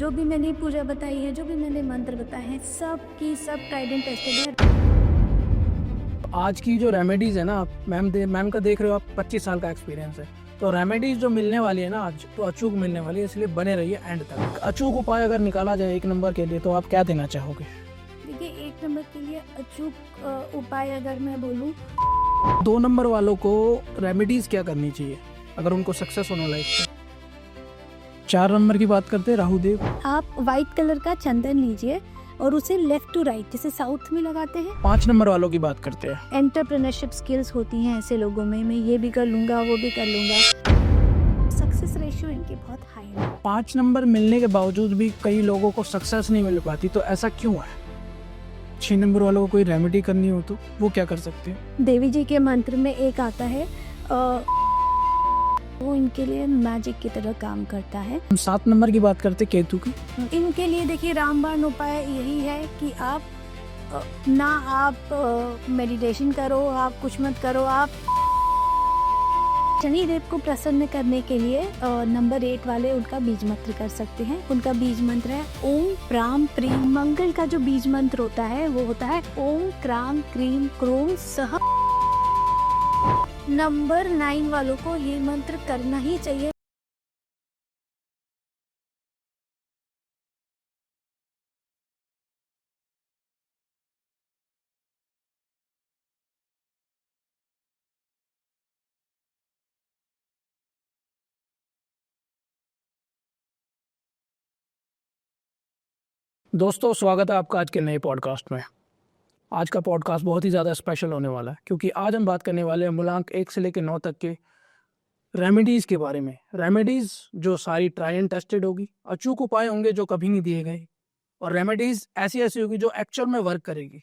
जो भी मैंने पूजा बताई है, जो भी मैंने मंत्र बताए हैं, सब की सब ट्राइड एंड टेस्टेड है। आज की जो रेमेडीज़ है ना, मैम का देख रहे हो आप, 25 साल का एक्सपीरियंस है। तो रेमेडीज़ जो मिलने वाली है ना आज, तो अचूक मिलने वाली है, इसलिए बने रहिए एंड तक। अचूक उपाय अगर निकाला जाए 1 नंबर के लिए, तो आप क्या देना चाहोगे? देखिए, 1 नंबर के लिए अचूक उपाय अगर मैं बोलूँ, 2 नंबर वालों को रेमेडीज़ क्या करनी चाहिए अगर उनको सक्सेस होना लाइफ में? 4 नंबर की बात करते हैं, राहु देव। आप वाइट कलर का चंदन लीजिए और उसे लेफ्ट टू राइट जैसे साउथ में लगाते हैं। 5 नंबर वालों की बात करते हैं। एंटरप्रेन्योरशिप स्किल्स होती हैं ऐसे लोगों में, मैं ये भी कर लूँगा, वो भी कर लूँगा। सक्सेस रेशियो इनकी बहुत हाई है। 5 नंबर मिलने के बावजूद भी कई लोगों को सक्सेस नहीं मिल पाती, तो ऐसा क्यों है? 6 नंबर वालों को कोई रेमेडी करनी हो तो वो क्या कर सकते हैं? देवी जी के मंत्र में एक आता है, वो इनके लिए मैजिक की तरह काम करता है। हम 7 नंबर की बात करते हैं, केतु की। इनके लिए देखिए, रामबाण उपाय यही है कि आप मेडिटेशन करो, आप कुछ मत करो। आप शनि देव को प्रसन्न करने के लिए नंबर 8 वाले उनका बीज मंत्र कर सकते हैं। उनका बीज मंत्र है ओम प्राम प्रीम। मंगल का जो बीज मंत्र होता है वो होता है ओम क्राम क्रीम क्रोम सह। नंबर 9 वालों को ये मंत्र करना ही चाहिए। दोस्तों, स्वागत है आपका आज के नए पॉडकास्ट में। आज का पॉडकास्ट बहुत ही ज़्यादा स्पेशल होने वाला है, क्योंकि आज हम बात करने वाले हैं मूलांक 1 से लेकर 9 तक के रेमेडीज़ के बारे में। रेमेडीज़ जो सारी ट्राई एंड टेस्टेड होगी, अचूक उपाय होंगे जो कभी नहीं दिए गए, और रेमेडीज़ ऐसी ऐसी होगी जो एक्चुअल में वर्क करेगी।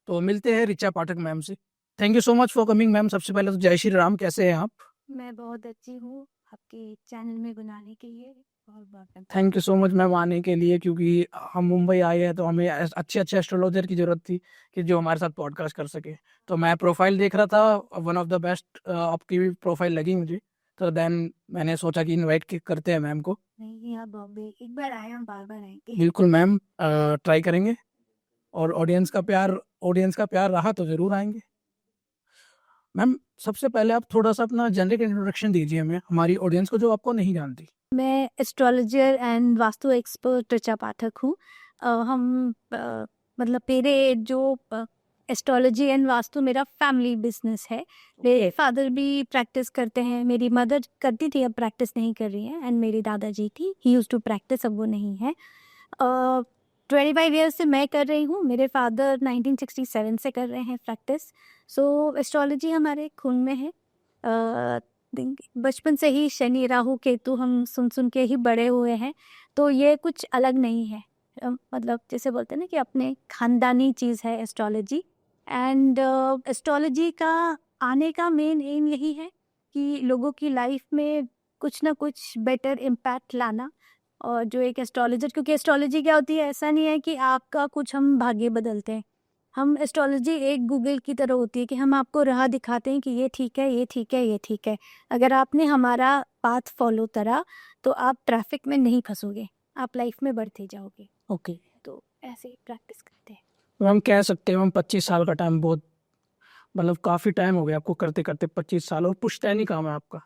तो मिलते हैं ऋचा पाठक मैम से। Thank you so much for coming ma'am. सबसे पहले तो जय श्री राम, कैसे हैं आप? मैं बहुत अच्छी हूँ, आपके चैनल में गुनाने के लिए बहुत बहुत thank you so much ma'am आने के लिए, क्योंकि हम मुंबई आए हैं तो हमें अच्छे अच्छे एस्ट्रोलॉजर की ज़रूरत थी कि जो हमारे साथ पॉडकास्ट कर सके। तो मैं प्रोफाइल देख रहा था, वन ऑफ द बेस्ट आपकी भी प्रोफाइल लगी मुझे, तो देन मैंने सोचा कि इनवाइट करते हैं मैम को। नहीं, आप बॉम्बे एक बार आए, हम बार बार आएंगे। बिल्कुल मैम, ट्राई करेंगे, और ऑडियंस का प्यार रहा तो ज़रूर आएंगे। मैम, सबसे पहले आप थोड़ा सा अपना जनरिक इंट्रोडक्शन दीजिए हमें, हमारी ऑडियंस को जो आपको नहीं जानती। मैं astrologer and vastu expert Richa Pathak हूँ। मतलब मेरे जो एस्ट्रोलॉजी एंड वास्तु मेरा फैमिली बिजनेस है। मेरे फादर भी प्रैक्टिस करते हैं, मेरी मदर करती थी, अब प्रैक्टिस नहीं कर रही है, एंड मेरी दादाजी थी, ही यूज्ड टू प्रैक्टिस, अब वो नहीं है। 25 ईयर्स से मैं कर रही हूँ, मेरे फादर 1967 से कर रहे हैं प्रैक्टिस। सो एस्ट्रोलॉजी हमारे खून में है। बचपन से ही शनि राहु केतु हम सुन सुन के ही बड़े हुए हैं, तो ये कुछ अलग नहीं है। मतलब जैसे बोलते हैं ना कि अपने खानदानी चीज़ है एस्ट्रोलॉजी। एंड एस्ट्रोलॉजी का आने का मेन एम यही है कि लोगों की लाइफ में कुछ ना कुछ बेटर इम्पैक्ट लाना। और जो एक एस्ट्रोलॉजर, क्योंकि एस्ट्रोलॉजी क्या होती है, ऐसा नहीं है कि आपका कुछ हम भाग्य बदलते हैं। हम एस्ट्रोलॉजी एक गूगल की तरह होती है कि हम आपको राह दिखाते हैं कि ये ठीक है, ये ठीक है, ये ठीक है। अगर आपने हमारा पाथ फॉलो करा तो आप ट्रैफिक में नहीं फंसोगे, आप लाइफ में बढ़ते जाओगे। ओके, तो ऐसे ही प्रैक्टिस करते हैं। तो हम कह सकते हैं हम 25 साल का टाइम बहुत, मतलब काफ़ी टाइम हो गया आपको करते करते, 25 साल, और पुश्तैनी काम है आपका।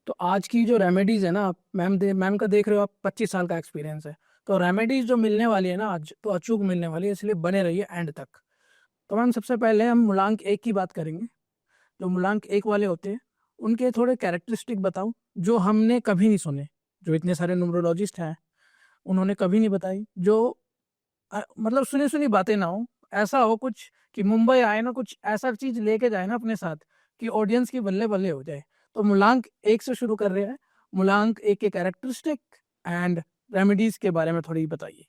तो आज की जो रेमेडीज़ है ना, आप मैम का देख रहे हो आप, 25 साल का एक्सपीरियंस है। तो रेमेडीज़ जो मिलने वाली है ना आज, तो अचूक मिलने वाली है, इसलिए बने रहिए एंड तक। तो मैम, सबसे पहले हम मूलांक 1 की बात करेंगे। जो मूलांक 1 वाले होते हैं, उनके थोड़े कैरेक्टरिस्टिक बताऊं जो हमने कभी नहीं सुने, जो इतने सारे न्यूमरोलॉजिस्ट हैं उन्होंने कभी नहीं बताई, जो मतलब सुनी सुनी बातें ना हो, ऐसा हो कुछ कि मुंबई आए ना, कुछ ऐसा चीज लेके जाए ना अपने साथ कि ऑडियंस की बल्ले बल्ले हो जाए। तो मूलांक 1 से शुरू कर रहे हैं। मूलांक 1 के कैरेक्टरिस्टिक एंड रेमेडीज के बारे में थोड़ी बताइए।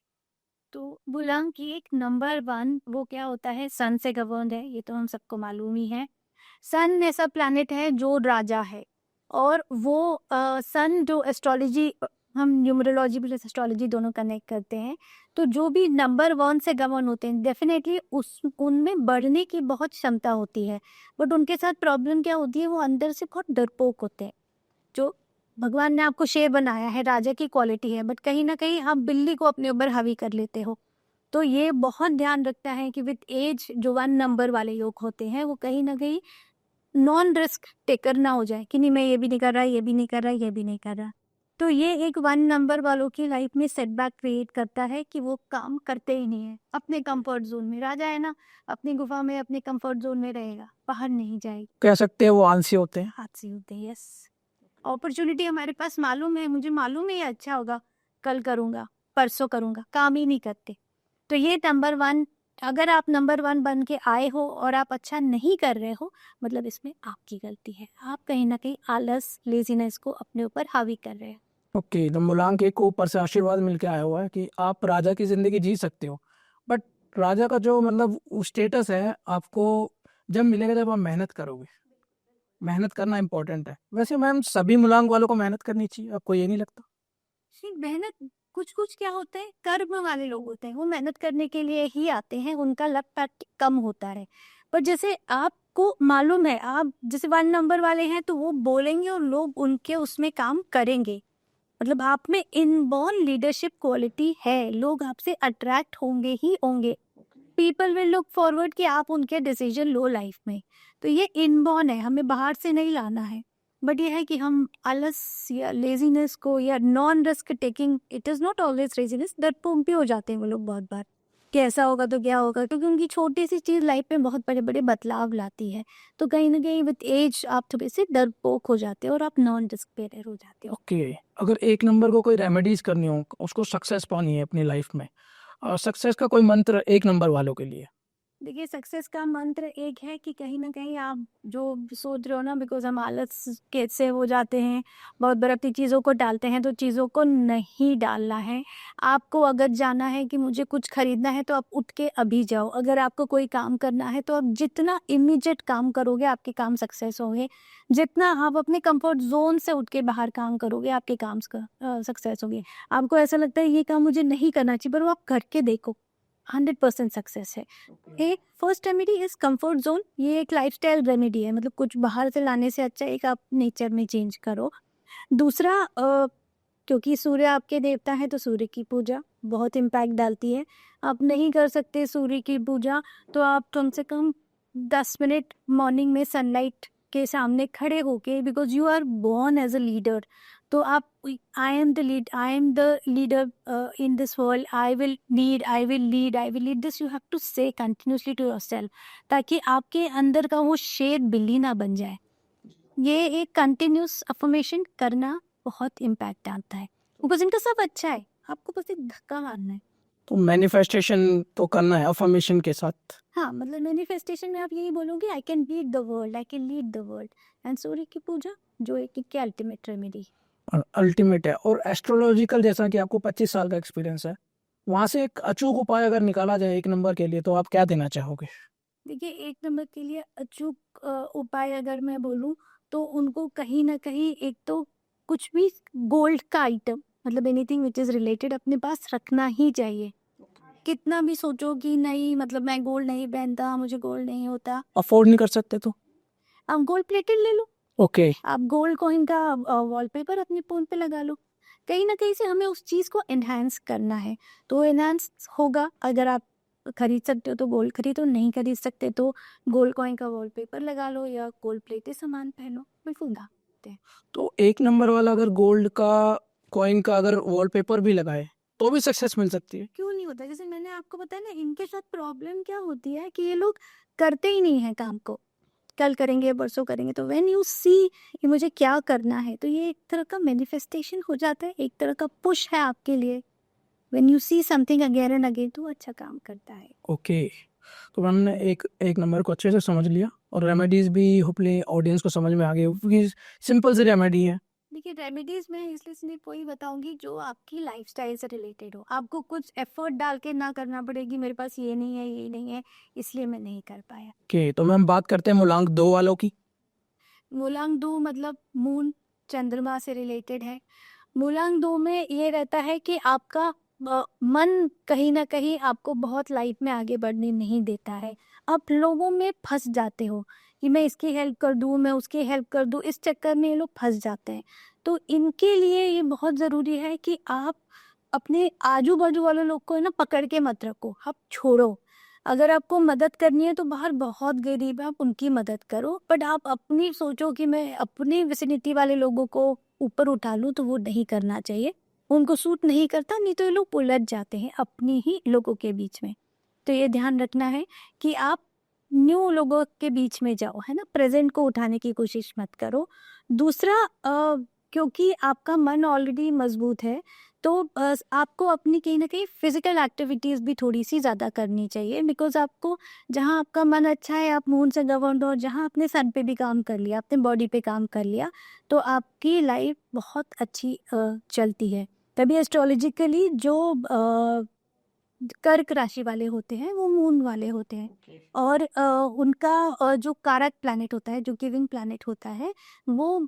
तो मूलांक की एक नंबर 1 वो क्या होता है, सन से गवर्न्ड है, ये तो हम सबको मालूम ही है। सन ऐसा प्लैनेट है जो राजा है, और वो सन जो एस्ट्रोलॉजी, हम न्यूमरोलॉजी प्लस एस्ट्रोलॉजी दोनों कनेक्ट करते हैं। तो जो भी नंबर 1 से गवर्न होते हैं, डेफिनेटली उनमें बढ़ने की बहुत क्षमता होती है। बट उनके साथ प्रॉब्लम क्या होती है, वो अंदर से बहुत डरपोक होते हैं। जो भगवान ने आपको शेर बनाया है, राजा की क्वालिटी है, बट कहीं ना कहीं आप बिल्ली को अपने ऊपर हावी कर लेते हो। तो ये बहुत ध्यान रखता है कि विद एज जो 1 नंबर वाले योग होते हैं वो कहीं ना कहीं नॉन रिस्क टेकर ना हो जाए कि नहीं मैं ये भी नहीं कर रहा, ये भी नहीं कर रहा, ये भी नहीं कर रहा। तो ये एक 1 नंबर वालों की लाइफ में सेटबैक क्रिएट करता है कि वो काम करते ही नहीं है, अपने कंफर्ट जोन में। राजा है ना, अपनी गुफा में अपने कंफर्ट जोन में रहेगा, बाहर नहीं जाएगा। कह सकते हैं वो आलसी होते हैं। हादसे होते हैं, यस। अपॉर्चुनिटी हमारे पास मालूम है, मुझे मालूम है ये अच्छा होगा, कल करूँगा, परसों करूँगा, काम ही नहीं करते। तो ये नंबर 1, अगर आप नंबर 1 बन के आए हो और आप अच्छा नहीं कर रहे हो, मतलब इसमें आपकी गलती है। आप कहीं ना कहीं आलस, लेजीनेस को अपने ऊपर हावी कर रहे हैं। ओके, तो मूलांक 1 को ऊपर से आशीर्वाद मिल के आया हुआ है कि आप राजा की ज़िंदगी जी सकते हो। बट राजा का जो मतलब स्टेटस है आपको जब मिलेगा जब आप मेहनत करोगे। मेहनत करना इम्पोर्टेंट है। वैसे मैम सभी मूलांक वालों को मेहनत करनी चाहिए, आपको ये नहीं लगता? मेहनत कुछ कुछ क्या होते हैं, कर्म वाले लोग होते हैं, वो मेहनत करने के लिए ही आते हैं, उनका लक पैट कम होता है। पर जैसे आपको मालूम है, आप जैसे 1 नंबर वाले हैं तो वो बोलेंगे और लोग उनके उसमें काम करेंगे। मतलब आप में इनबॉर्न लीडरशिप क्वालिटी है, लोग आपसे अट्रैक्ट होंगे ही होंगे। पीपल विल लुक फॉरवर्ड कि आप उनके डिसीजन लो लाइफ में। तो ये इनबॉर्न है, हमें बाहर से नहीं लाना है। बट ये है कि हम आलस या लेजीनेस को या non risk taking, it is not always laziness, डरपोक भी हो जाते हैं वो लोग बहुत बार कि ऐसा होगा तो क्या होगा, क्योंकि उनकी छोटी सी चीज़ लाइफ में बहुत बड़े बड़े बदलाव लाती है। तो कहीं ना कहीं विद एज आप थोड़े से डरपोक हो जाते हो और आप नॉन रिस्क पेयर हो जाते हो। ओके, अगर 1 नंबर को कोई रेमेडीज करनी हो, उसको सक्सेस पानी है अपनी लाइफ में, और सक्सेस का कोई मंत्र 1 नंबर वालों के लिए? देखिए, सक्सेस का मंत्र एक है कि कहीं ना कहीं आप जो सोच रहे हो ना, बिकॉज हम आलस के से हो जाते हैं, बहुत बार अपनी चीज़ों को डालते हैं, तो चीज़ों को नहीं डालना है। आपको अगर जाना है कि मुझे कुछ खरीदना है तो आप उठ के अभी जाओ। अगर आपको कोई काम करना है तो आप जितना इमीडिएट काम करोगे आपके काम सक्सेस होंगे। जितना आप अपने कंफर्ट जोन से उठ के बाहर काम करोगे आपके काम सक्सेस होंगे। आपको ऐसा लगता है ये काम मुझे नहीं करना चाहिए, पर वो आप करके देखो, 100% सक्सेस है। एक first remedy is comfort zone, ये एक लाइफस्टाइल रेमेडी है, मतलब कुछ बाहर से लाने से अच्छा एक आप नेचर में चेंज करो। दूसरा, क्योंकि सूर्य आपके देवता है तो सूर्य की पूजा बहुत इम्पैक्ट डालती है। आप नहीं कर सकते सूर्य की पूजा तो आप कम से कम 10 मिनट मॉर्निंग में सनलाइट के सामने खड़े होके, because you are born as a leader, तो आप I am the leader in this world, I will lead, I will lead, I will lead, this you have to say continuously to yourself, ताकि आपके अंदर का वो शेर बिल्ली ना बन जाए। ये एक कंटिन्यूस अफर्मेशन करना बहुत इम्पैक्ट डालता है, बिकॉज इनका सब अच्छा है, आपको बस एक धक्का मारना है। तो मैनिफेस्टेशन तो करना है अफर्मेशन के साथ। हाँ, मतलब मैनिफेस्टेशन में आप यही बोलोगे, I can lead the world, I can lead the world. And Surya की पूजा जो एक की अल्टीमेट रेमेडी। और अल्टीमेट है। और एस्ट्रोलॉजिकल, जैसा कि आपको 25 साल का एक्सपीरियंस है, वहाँ से एक अचूक उपाय अगर निकाला जाए 1 नंबर के लिए तो आप क्या देना चाहोगे? देखिए, 1 नंबर के लिए अचूक उपाय अगर मैं बोलूँ तो उनको कहीं ना कहीं एक तो कुछ भी गोल्ड का आइटम, मतलब एनीथिंग विच इज़ रिलेटेड अपने पास रखना ही चाहिए। कितना भी सोचो कि नहीं, मतलब मैं गोल्ड नहीं पहनता, मुझे गोल्ड नहीं होता, अफोर्ड नहीं कर सकते तो? आप गोल्ड प्लेटेड ले लो। ओके। आप गोल्ड कॉइन का वॉलपेपर अपने फ़ोन पे लगा लो। कहीं ना कहीं से हमें उस चीज़ को एनहांस करना है, तो एनहांस होगा। अगर आप खरीद सकते हो तो गोल्ड खरीदो, नहीं खरीद सकते तो गोल्ड कॉइन का वॉलपेपर लगा लो या गोल्ड प्लेटेड सामान पहनो, बिल्कुल दाते हैं। तो 1 नंबर वाला अगर गोल्ड का कॉइन का अगर वॉलपेपर भी लगाए तो भी सक्सेस मिल सकती है? क्यों नहीं होता? जैसे मैंने आपको बताया ना, इनके साथ प्रॉब्लम क्या होती है कि ये लोग करते ही नहीं है काम को, कल करेंगे, परसों करेंगे। तो व्हेन यू सी कि मुझे क्या करना है, तो ये एक तरह का मैनिफेस्टेशन हो जाता है, एक तरह का पुश है आपके लिए। When you see something again and again, तो अच्छा काम करता है। ओके, तो हमने एक नंबर को अच्छे से समझ लिया और रेमेडीज भी होपली ऑडियंस को समझ में आ गई, क्योंकि सिंपल सी रेमेडी है। देखिए, रेमेडीज में इसलिए सिर्फ वही बताऊंगी जो आपकी लाइफस्टाइल से रिलेटेड हो, आपको कुछ एफर्ट डाल के ना करना पड़ेगी, मेरे पास ये नहीं है, ये नहीं है, इसलिए मैं नहीं कर पाया। ओके, तो मैम बात करते हैं मूलांक 2 वालों की। मूलांक 2 मतलब मून, चंद्रमा से रिलेटेड है। मूलांक 2 में ये रहता है कि आपका मन कहीं ना कहीं आपको बहुत लाइफ में आगे बढ़ने नहीं देता है। आप लोगों में फंस जाते हो कि मैं इसकी हेल्प कर दूँ, मैं उसकी हेल्प कर दूँ, इस चक्कर में ये लोग फंस जाते हैं। तो इनके लिए ये बहुत ज़रूरी है कि आप अपने आजू बाजू वाले लोग को है ना पकड़ के मत रखो, आप छोड़ो। अगर आपको मदद करनी है तो बाहर बहुत गरीब है, आप उनकी मदद करो, बट आप अपनी सोचो कि मैं अपनी विसिनिटी वाले लोगों को ऊपर उठा लूँ, तो वो नहीं करना चाहिए। उनको सूट नहीं करता, नहीं तो ये लोग उलझ जाते हैं अपनी ही लोगों के बीच में। तो ये ध्यान रखना है कि आप न्यू लोगों के बीच में जाओ, है ना, प्रेजेंट को उठाने की कोशिश मत करो। दूसरा क्योंकि आपका मन ऑलरेडी मजबूत है, तो आपको अपनी कहीं ना कहीं फिजिकल एक्टिविटीज़ भी थोड़ी सी ज़्यादा करनी चाहिए, बिकॉज आपको जहाँ आपका मन अच्छा है आप मून से गवर्न हो, और जहाँ आपने सन पे भी काम कर लिया, अपने बॉडी पे काम कर लिया, तो आपकी लाइफ बहुत अच्छी चलती है। तभी एस्ट्रोलॉजिकली जो कर्क राशि वाले होते हैं वो मून वाले होते हैं, और उनका जो कारक प्लैनेट होता है, जो गिविंग प्लैनेट होता है, वो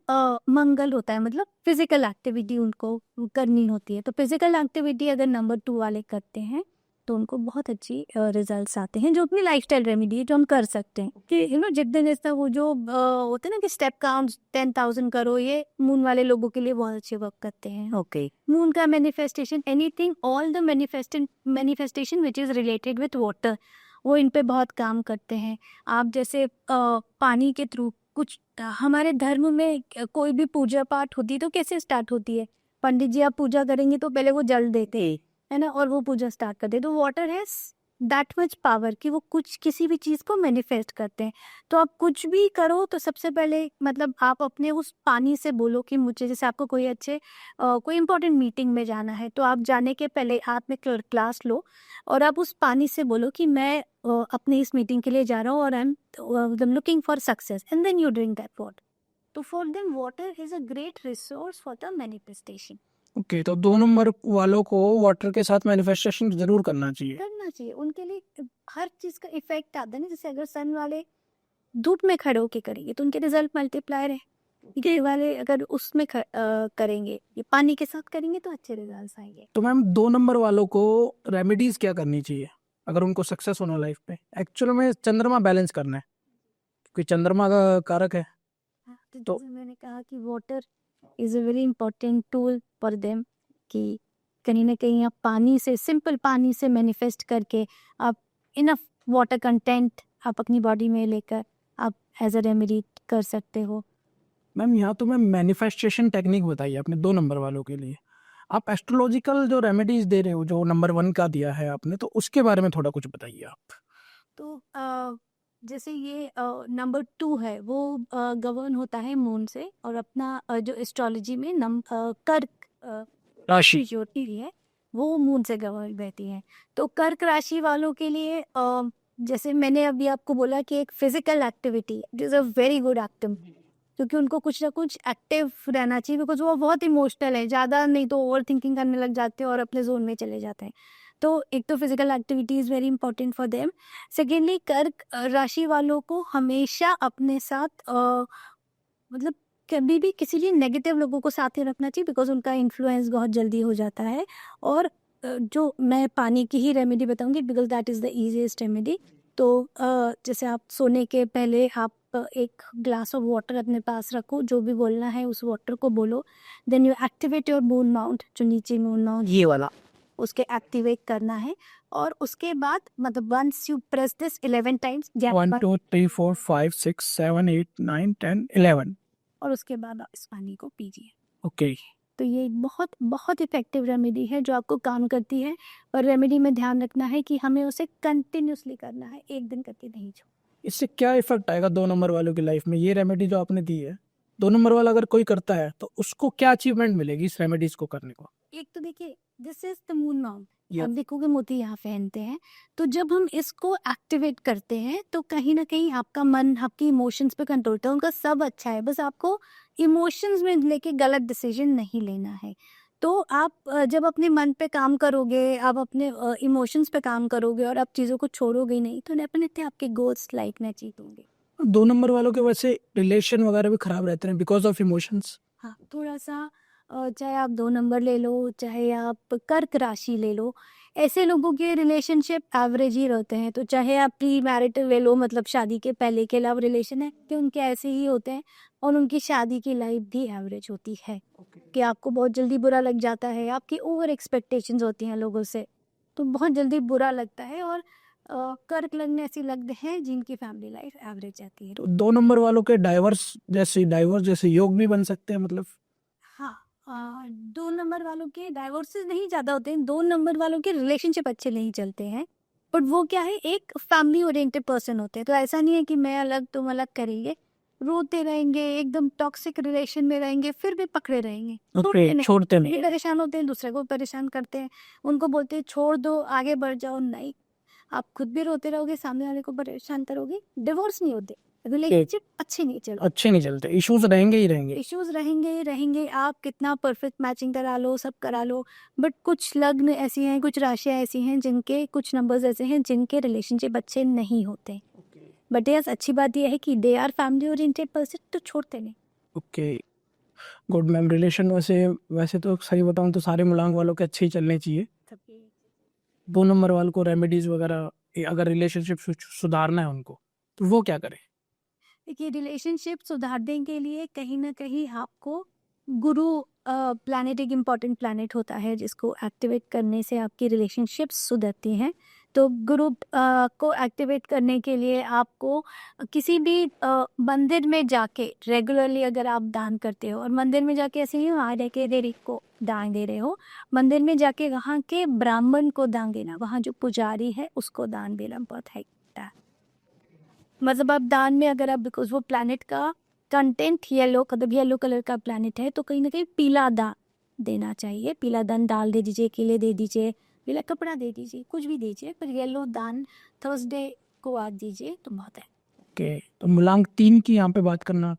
मंगल होता है। मतलब फिजिकल एक्टिविटी उनको करनी होती है, तो फिजिकल एक्टिविटी अगर नंबर 2 वाले करते हैं तो उनको बहुत अच्छी रिजल्ट्स आते हैं, जो अपनी लाइफस्टाइल रेमेडी है जो हम कर सकते हैं। कि जितने जैसा वो जो होते हैं ना कि स्टेप काउंट 10,000 करो, ये मून वाले लोगों के लिए बहुत अच्छे वर्क करते हैं। ओके। मून का manifestation, anything, all the manifestation which is related with water, वो इन पे बहुत काम करते हैं। आप जैसे पानी के थ्रू कुछ हमारे धर्म में कोई भी पूजा पाठ होती है तो कैसे स्टार्ट होती है? पंडित जी आप पूजा करेंगे तो पहले वो जल देते हैं, है ना, और वो पूजा स्टार्ट करते हैं। तो water has that much power कि वो कुछ किसी भी चीज़ को मैनिफेस्ट करते हैं। तो आप कुछ भी करो तो सबसे पहले मतलब आप अपने उस पानी से बोलो कि मुझे, जैसे आपको कोई कोई इंपॉर्टेंट मीटिंग में जाना है, तो आप जाने के पहले हाथ में क्लास लो और आप उस पानी से बोलो कि मैं अपने इस मीटिंग के लिए जा रहा हूँ और I am looking for success, and then you drink that water. तो for them water is a great resource for the manifestation. Okay, तो 2 नंबर वालों को वाटर के साथ मैनिफेस्टेशन जरूर करना चाहिए। उनके लिए हर चीज का इफेक्ट आता है ना। जैसे अगर सन वाले धूप में खड़े होके करेंगे तो उनके रिजल्ट मल्टीप्लायर है, ये वाले अगर उसमें करेंगे, ये पानी के साथ करेंगे तो अच्छे रिजल्ट आएंगे। तो मैम 2 नंबर वालों को रेमेडीज क्या करनी चाहिए अगर उनको सक्सेस होना लाइफ पे? एक्चुअल में चंद्रमा बैलेंस करना है क्योंकि चंद्रमा का कारक है। तो मैंने कहा कि water is a very important tool for them, कि कहीं ना कहीं आप पानी से, सिंपल पानी से मैनिफेस्ट करके आप इनफ वाटर कंटेंट आप अपनी बॉडी में लेकर आप एज अ रेमेडी कर सकते हो। मैम यहाँ तो मैं मैनिफेस्टेशन टेक्निक बताइए अपने 2 नंबर वालों के लिए। आप एस्ट्रोलॉजिकल जो रेमेडीज दे रहे हो, जो नंबर 1 का दिया है आपने, तो उसके बारे में थोड़ा कुछ बताइए आप। तो जैसे ये नंबर 2 है वो गवर्न होता है मून से, और अपना जो एस्ट्रोलॉजी में कर्क राशि जो होती है वो मून से गवर्न रहती है। तो कर्क राशि वालों के लिए जैसे मैंने अभी आपको बोला कि एक physical activity is a very good active, क्योंकि उनको कुछ ना कुछ एक्टिव रहना चाहिए, बिकॉज वो बहुत इमोशनल है, ज़्यादा नहीं तो ओवर थिंकिंग करने लग जाते हैं और अपने जोन में चले जाते हैं। तो एक तो physical activity is very important for them. Secondly कर्क राशि वालों को हमेशा अपने साथ मतलब कभी भी किसी भी नेगेटिव लोगों को साथ ही रखना चाहिए, बिकॉज उनका इन्फ्लुएंस बहुत जल्दी हो जाता है। और जो मैं पानी की ही रेमेडी बताऊंगी because that is the easiest remedy. तो जैसे आप सोने के पहले आप एक ग्लास ऑफ वाटर अपने पास रखो, जो भी बोलना है उस वाटर को बोलो, then you activate your moon mount, जो नीचे मून माउंट ये वाला उसके एक्टिवेट करना है। और उसके बाद मतलब once you press this 11 times 1 2 3 4 5 6 7 8 9 10 11। और उसके बाद आप इस पानी को पीजिए। ओके। तो ये एक बहुत बहुत इफेक्टिव रेमेडी है जो आपको काम करती है। और रेमेडी में ध्यान रखना है कि हमें उसे कंटिन्यूसली करना है, एक दिन करके नहीं छोड़ना। इससे क्या इफेक्ट आएगा 2 नंबर वालों की लाइफ में? ये रेमेडी जो आपने दी है, 2 नंबर वाला अगर कोई करता है तो उसको क्या अचीवमेंट मिलेगी इस रेमेडीज को करने को? एक तो देखिए, this is the moon mount, Yes. आप देखोगे मोती यहाँ पहनते हैं, तो जब हम इसको एक्टिवेट करते हैं तो कहीं ना कहीं आपका मन आपकी इमोशंस पे कंट्रोल होता है। उनका सब अच्छा है, बस आपको इमोशंस में लेके गलत डिसीजन नहीं लेना है। तो आप जब अपने मन पे काम करोगे, आप अपने इमोशंस पे काम करोगे और आप चीज़ों को छोड़ोगे नहीं, तो डेफिनेटली आपके गोल्स लाइफ में अचीव होंगे। 2 नंबर वालों के वैसे रिलेशन वगैरह भी खराब रहते हैं बिकॉज ऑफ इमोशंस। हाँ, थोड़ा सा चाहे आप 2 नंबर ले लो, चाहे आप कर्क राशि ले लो, ऐसे लोगों के रिलेशनशिप एवरेज ही रहते हैं। तो चाहे आप प्री मैरिटल ले लो, मतलब शादी के पहले के लव रिलेशन है कि उनके ऐसे ही होते हैं, और उनकी शादी की लाइफ भी एवरेज होती है कि आपको बहुत जल्दी बुरा लग जाता है, आपकी ओवर एक्सपेक्टेशंस होती हैं लोगों से, तो बहुत जल्दी बुरा लगता है। और कर्क लग्न ऐसी लग्न है जिनकी फैमिली लाइफ एवरेज जाती है। तो 2 नंबर वालों के डाइवर्स जैसे योग भी बन सकते हैं मतलब। हाँ, 2 नंबर वालों के डाइवोर्सेस नहीं ज़्यादा होते हैं, 2 नंबर वालों के रिलेशनशिप अच्छे नहीं चलते हैं, बट वो क्या है, एक फैमिली ओरिएंटेड पर्सन होते हैं। तो ऐसा नहीं है कि मैं अलग तुम अलग करेंगे, रोते रहेंगे, एकदम टॉक्सिक रिलेशन में रहेंगे, फिर भी पकड़े रहेंगे, छोड़ते नहीं। ये परेशान होते हैं, दूसरे को परेशान करते हैं, उनको बोलते हैं छोड़ दो आगे बढ़ जाओ, नहीं, आप खुद भी रोते रहोगे, सामने वाले को परेशान करोगे, डिवोर्स नहीं होते, रिलेशनशिप अच्छे नहीं चलते, इश्यूज रहेंगे ही रहेंगे। इश्यूज रहेंगे ही रहेंगे। आप कितना परफेक्ट मैचिंग करा लो, सब करा लो, बट कुछ लग्न ऐसी हैं, कुछ राशियां ऐसी हैं जिनके, कुछ नंबर्स ऐसे हैं जिनके रिलेशनशिप अच्छे नहीं होते। बट यस, अच्छी बात यह है कि they are family oriented person, तो छोड़ते नहीं। Okay, good ma'am. रिलेशन वैसे तो सही बताऊं तो सारे मूलांक वालों के अच्छे ही चलने चाहिए। 2 नंबर वालों को रेमेडीज वगैरह, अगर रिलेशनशिप सुधारना है उनको, तो वो क्या करें? देखिए, रिलेशनशिप सुधारने के लिए कहीं ना कहीं आपको गुरु प्लैनेट एक इम्पॉर्टेंट प्लैनेट होता है जिसको एक्टिवेट करने से आपकी रिलेशनशिप सुधरती हैं। तो गुरु को एक्टिवेट करने के लिए आपको किसी भी मंदिर में जाके रेगुलरली, अगर आप दान करते हो, और मंदिर में जाके ऐसे नहीं वहाँ रह के दे को दान दे रहे हो, मंदिर में जाके वहाँ के ब्राह्मण को दान देना, वहाँ जो पुजारी है उसको दान देना बहुत है। मतलब आप दान में, अगर आप, बिकॉज वो प्लैनेट का कंटेंट येलो, मतलब येलो कलर का प्लैनेट है, तो कहीं ना कहीं पीला दान देना चाहिए। पीला दान डाल दे दीजिए, केले दे दीजिए, पीला कपड़ा दे दीजिए, कुछ भी दीजिए, पर येलो दान थर्सडे को आज दीजिए तो बहुत है। ओके, तो मूलांक 3 की यहाँ पे बात करना।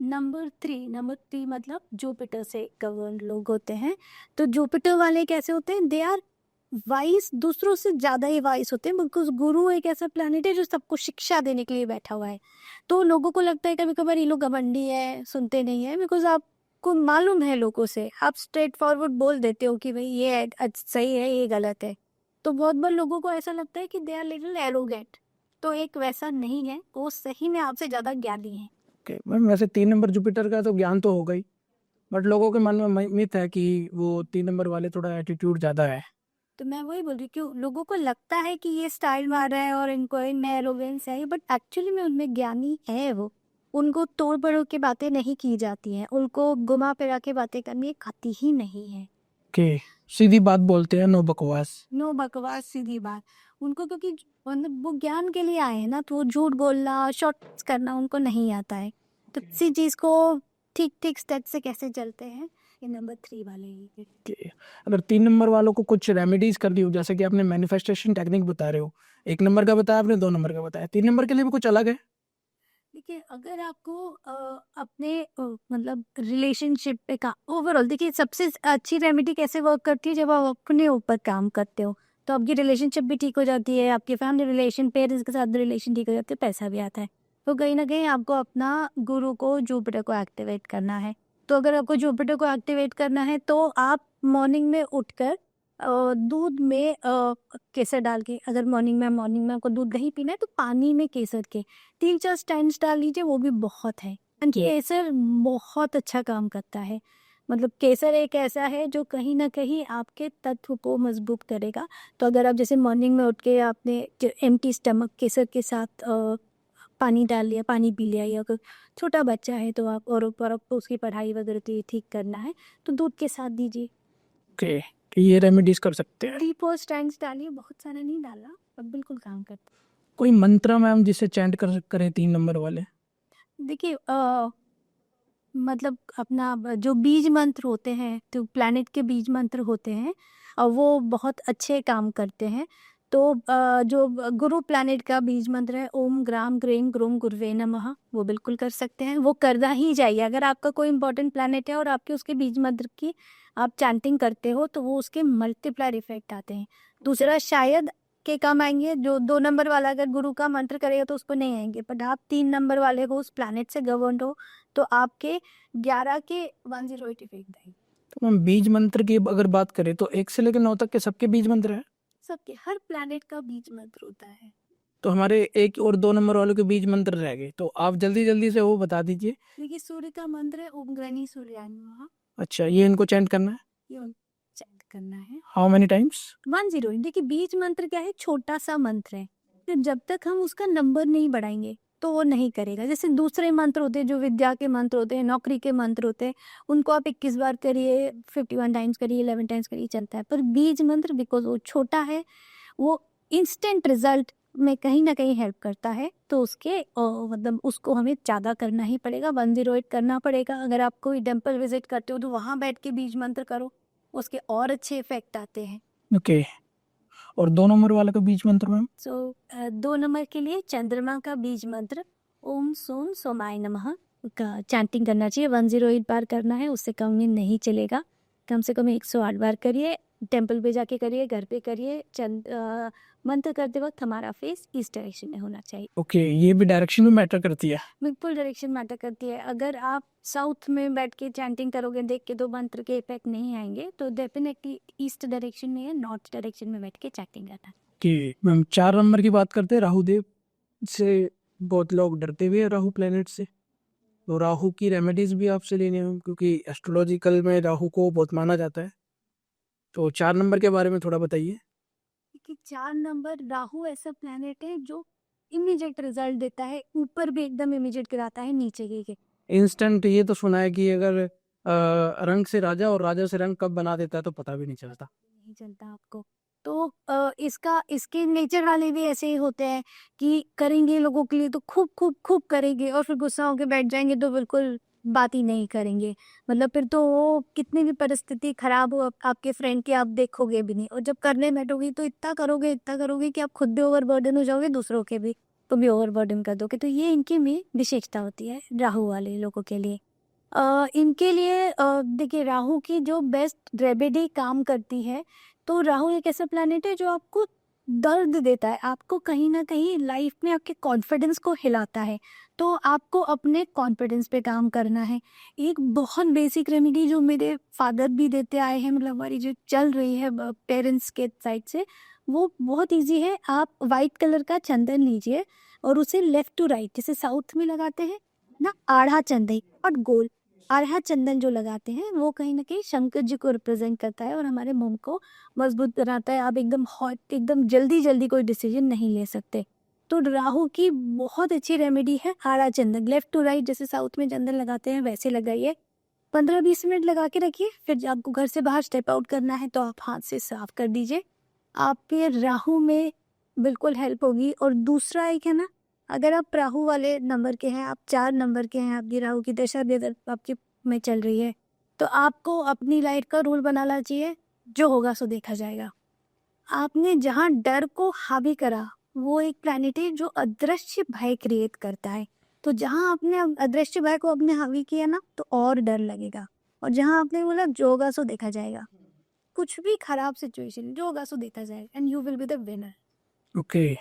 नंबर 3 मतलब जुपिटर से गवर्न लोग होते हैं। तो जुपिटर वाले कैसे होते हैं, दे आर वाइस, दूसरों से ज्यादा ही वाइस होते हैं, बिकॉज गुरु एक ऐसा प्लैनेट है जो सबको शिक्षा देने के लिए बैठा हुआ है। तो लोगों को लगता है कभी कभार ये लोग घमंडी है, सुनते नहीं है, बिकॉज आपको मालूम है लोगों से, आप स्ट्रेट फॉरवर्ड बोल देते हो कि भाई ये सही है, ये गलत है। तो बहुत बार लोगों को ऐसा लगता है कि दे आर लिटिल एरोगेंट, तो एक वैसा नहीं है, वो सही में आपसे ज्यादा ज्ञानी है। ओके मैम, वैसे 3 नंबर जुपिटर का तो ज्ञान तो होगा ही, बट लोगों के मन में मिथ है कि वो 3 नंबर वाले थोड़ा एटीट्यूड ज्यादा है। तो मैं वही बोल रही हूँ, क्यों लोगों को लगता है कि ये स्टाइल मार रहा है और इनको इनमें एरोगेंस है, बट एक्चुअली में उनमें ज्ञानी है वो। उनको तोड़ पड़ोड़ के बातें नहीं की जाती हैं, उनको घुमा फिरा के बातें करनी आती ही नहीं है। ओके, सीधी बात बोलते हैं, नो बकवास। नो बकवास, सीधी बात। उनको क्योंकि मतलब वो ज्ञान के लिए आए हैं ना, तो वो झूठ बोलना, शॉर्ट करना उनको नहीं आता है। तो किसी चीज को ठीक ठीक स्टेप से कैसे चलते हैं, ये नंबर 3 वाले ही। ओके, अगर 3 नंबर वालों को कुछ रेमेडीज करनी हो, जैसे कि आपने मैनिफेस्टेशन टेक्निक बता रहे हो, 1 नंबर का बताया आपने, 2 नंबर का बताया, 3 नंबर के लिए भी कुछ अलग है? देखिए, अगर आपको अपने मतलब रिलेशनशिप पे का ओवरऑल, देखिए सबसे अच्छी रेमेडी कैसे वर्क करती है, जब आप अपने ऊपर काम करते हो तो आपकी रिलेशनशिप भी ठीक हो जाती है, आपकी फैमिली रिलेशन, पेरेंट्स के साथ रिलेशन ठीक हो जाती है, पैसा भी आता है। तो कहीं ना कहीं आपको अपना गुरु को, जुपिटर को एक्टिवेट करना है। तो अगर आपको जुपिटर को एक्टिवेट करना है तो आप मॉर्निंग में उठकर दूध में केसर डाल के, अगर मॉर्निंग में आपको दूध नहीं पीना है तो पानी में केसर के 3-4 स्टेन्स डाल लीजिए, वो भी बहुत है। केसर बहुत अच्छा काम करता है, मतलब केसर एक ऐसा है जो कहीं ना कहीं आपके तत्व को मजबूत करेगा। तो अगर आप जैसे मॉर्निंग में उठ के आपने एम्प्टी स्टमक केसर के साथ पानी डाल लिया, पानी पी लिया, या अगर छोटा बच्चा है तो आप, और ऊपर आपको उसकी पढ़ाई वगैरह तो ये ठीक करना है तो दूध के साथ दीजिए। ओके, तो ये रेमेडीज कर सकते हैं। 3-4 स्टैंड्स डालिए, बहुत सारा नहीं डाला, अब बिल्कुल काम करता। कोई मंत्र मैम जिसे चैंट करें 3 नंबर वाले? देखिए, मतलब अपना जो बीज मंत्र होते हैं, तो प्लैनेट के बीज मंत्र होते हैं, वो बहुत अच्छे काम करते हैं। तो जो गुरु प्लैनेट का बीज मंत्र है, ओम ग्राम ग्रेम ग्रोम गुरुवे नमः, वो बिल्कुल कर सकते हैं, वो करना ही चाहिए। अगर आपका कोई इंपॉर्टेंट प्लैनेट है और आपके उसके बीज मंत्र की आप चैंटिंग करते हो तो वो उसके मल्टीप्लायर इफेक्ट आते हैं। दूसरा, शायद के काम आएंगे, जो 2 नंबर वाला अगर गुरु का मंत्र करेगा तो उसको नहीं आएंगे, बट आप 3 नंबर वाले को उस प्लैनेट से गवर्न हो तो आपके 11 के 108 इफेक्ट आएंगे। तो मैम बीज मंत्र की अगर बात करें तो 1 से लेकर 9 तक के सबके बीज मंत्र है। सबके हर प्लैनेट का बीज मंत्र होता है। तो हमारे 1 और 2 नंबर वालों के बीज मंत्र रह गए, तो आप जल्दी जल्दी से वो बता दीजिए। देखिए सूर्य का मंत्र है ओम ग्रहणी सूर्याय नमः। अच्छा, ये इनको चैंट करना है। ये चैंट करना है हाउ मेनी टाइम्स? 1-0। देखिए बीज मंत्र क्या है, छोटा सा मंत्र है, तो जब तक हम उसका नंबर नहीं बढ़ाएंगे तो वो नहीं करेगा। जैसे दूसरे मंत्र होते हैं जो विद्या के मंत्र होते हैं, नौकरी के मंत्र होते हैं, उनको आप 21 बार करिए, 51 टाइम्स करिए, 11 टाइम्स करिए, चलता है। पर बीज मंत्र बिकॉज वो छोटा है, वो इंस्टेंट रिजल्ट में कहीं ना कहीं हेल्प करता है, तो उसके मतलब उसको हमें ज़्यादा करना ही पड़ेगा, 108 करना पड़ेगा। अगर आप कोई टेम्पल विजिट करते हो तो वहाँ बैठ के बीज मंत्र करो, उसके और अच्छे इफेक्ट आते हैं। ओके, और 2 नंबर वाला का बीज मंत्र मैम? सो 2 नंबर के लिए चंद्रमा का बीज मंत्र ओम सोम सोमाय नमः का चैंटिंग करना चाहिए, 108 बार करना है, उससे कम में नहीं चलेगा। कम से कम 108 बार करिए, टेम्पल पे जाके करिए, घर पे करिए। मंत्र करते वक्त हमारा फेस इस डायरेक्शन में होना चाहिए। ओके, ये भी डायरेक्शन में मैटर करती है। बिल्कुल डायरेक्शन मैटर करती है। अगर आप साउथ में बैठ के चैंटिंग करोगे, देख के तो मंत्र के इफेक्ट नहीं आएंगे, तो डेफिनेटली ईस्ट डायरेक्शन में या नॉर्थ डायरेक्शन में बैठ के चैंटिंग करना है। कि मैम 4 नंबर की बात करते हैं, राहु देव से बहुत लोग डरते भी हैं, राहु प्लेनेट से। तो राहु की रेमेडीज भी आपसे लेनी है मैम, क्योंकि एस्ट्रोलॉजिकल में राहु को बहुत माना जाता है। तो 4 नंबर के बारे में थोड़ा बताइए। कि 4 नंबर राहु ऐसा प्लैनेट है जो इमीडिएट रिजल्ट देता है, ऊपर भी एकदम इमीडिएट गिराता है, नीचे के इंस्टेंट, ये तो सुना है कि अगर रंग से राजा और राजा से रंग कब बना देता है तो पता भी नहीं चलता। नहीं चलता आपको। तो इसके नेचर वाले भी ऐसे ही होते हैं कि करेंगे लोगों के लिए तो खूब खूब खूब करेंगे, और फिर गुस्सा होकर बैठ जाएंगे तो बिल्कुल बात ही नहीं करेंगे। मतलब फिर तो वो कितनी भी परिस्थिति खराब हो आपके फ्रेंड की, आप देखोगे भी नहीं, और जब करने बैठोगे तो इतना करोगे कि आप खुद भी ओवरबर्डन हो जाओगे, दूसरों के भी तो भी ओवरबर्डन कर दोगे। तो ये इनकी में विशेषता होती है राहु वाले लोगों के लिए। इनके लिए देखिए राहु की जो बेस्ट रेमेडी काम करती है, तो राहु एक ऐसा प्लैनेट है जो आपको दर्द देता है, आपको कहीं ना कहीं लाइफ में आपके कॉन्फिडेंस को हिलाता है, तो आपको अपने कॉन्फिडेंस पे काम करना है। एक बहुत बेसिक रेमेडी जो मेरे फादर भी देते आए हैं, मतलब हमारी जो चल रही है पेरेंट्स के साइड से, वो बहुत इजी है। आप वाइट कलर का चंदन लीजिए और उसे लेफ्ट टू राइट, जैसे साउथ में लगाते हैं ना आढ़ा चंदन, और गोल आढ़ा चंदन जो लगाते हैं वो कहीं ना कहीं शंकर जी को रिप्रेजेंट करता है और हमारे मुंह को मजबूत बनाता है। आप एकदम हॉट, एकदम जल्दी जल्दी कोई डिसीजन नहीं ले सकते। तो राहु की बहुत अच्छी रेमेडी है आड़ा चंदन, लेफ्ट टू राइट, जैसे साउथ में चंदन लगाते हैं वैसे लगाइए, 15-20 मिनट लगा के रखिए। फिर जब आपको घर से बाहर स्टेप आउट करना है तो आप हाथ से साफ कर दीजिए, आपके राहु में बिल्कुल हेल्प होगी। और दूसरा एक है ना, अगर आप राहु वाले नंबर के हैं, आप 4 नंबर के हैं, आपकी राहु की दशा भी अगर आपकी में चल रही है, तो आपको अपनी लाइफ का रूल बनाना चाहिए, जो होगा सो देखा जाएगा। आपने जहाँ डर को हावी करा, वो एक प्लैनेट है जो अदृश्य भय क्रिएट करता है। तो जहाँ आपने अदृश्य भय को अपने हावी किया ना, तो और डर लगेगा। और जहाँ आपने बोला जो होगा सो देखा जाएगा, कुछ भी खराब सिचुएशन जो होगा सो देखा जाएगा, and you will be the winner. Okay,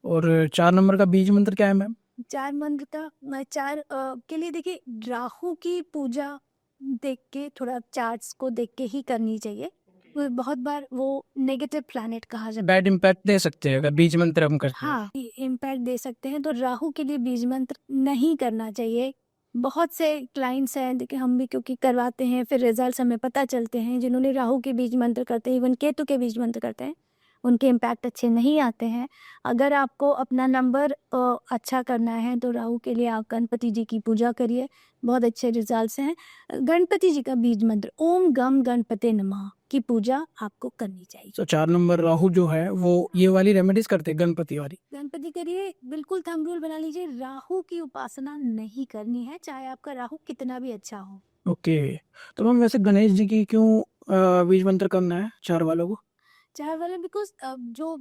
और 4 नंबर का बीज मंत्र क्या है मैम? 4 मंत्र का 4 के लिए देखिए राहु की पूजा देख के, थोड़ा चार्ट्स को देख के ही करनी चाहिए। वो बहुत बार वो नेगेटिव प्लैनेट कहा जाता है, बैड इम्पैक्ट दे सकते हैं अगर बीज मंत्र हम करते हैं। हाँ इम्पैक्ट दे सकते हैं। तो राहु के लिए बीज मंत्र नहीं करना चाहिए। बहुत से क्लाइंट्स हैं, देखिए हम भी क्योंकि करवाते हैं, फिर रिजल्ट्स हमें पता चलते हैं, जिन्होंने राहु के बीज मंत्र करते हैं, इवन केतु के बीज मंत्र करते हैं, उनके इम्पैक्ट अच्छे नहीं आते हैं। अगर आपको अपना नंबर अच्छा करना है तो राहु के लिए आप गणपति जी की पूजा करिए, बहुत अच्छे रिजल्ट्स हैं। गणपति जी का बीज मंत्र ओम गम गणपते नमः की पूजा आपको करनी चाहिए। तो 4 नंबर राहु जो है वो ये वाली रेमेडीज करते हैं, गणपति वाली। गणपति करिए, बिल्कुल थंब रूल बना लीजिए, राहु की उपासना नहीं करनी है, चाहे आपका राहु कितना भी अच्छा हो। ओके, तो मैम वैसे गणेश जी की क्यों बीज मंत्र करना है 4 वालों को? 4 वाले बिकॉज जो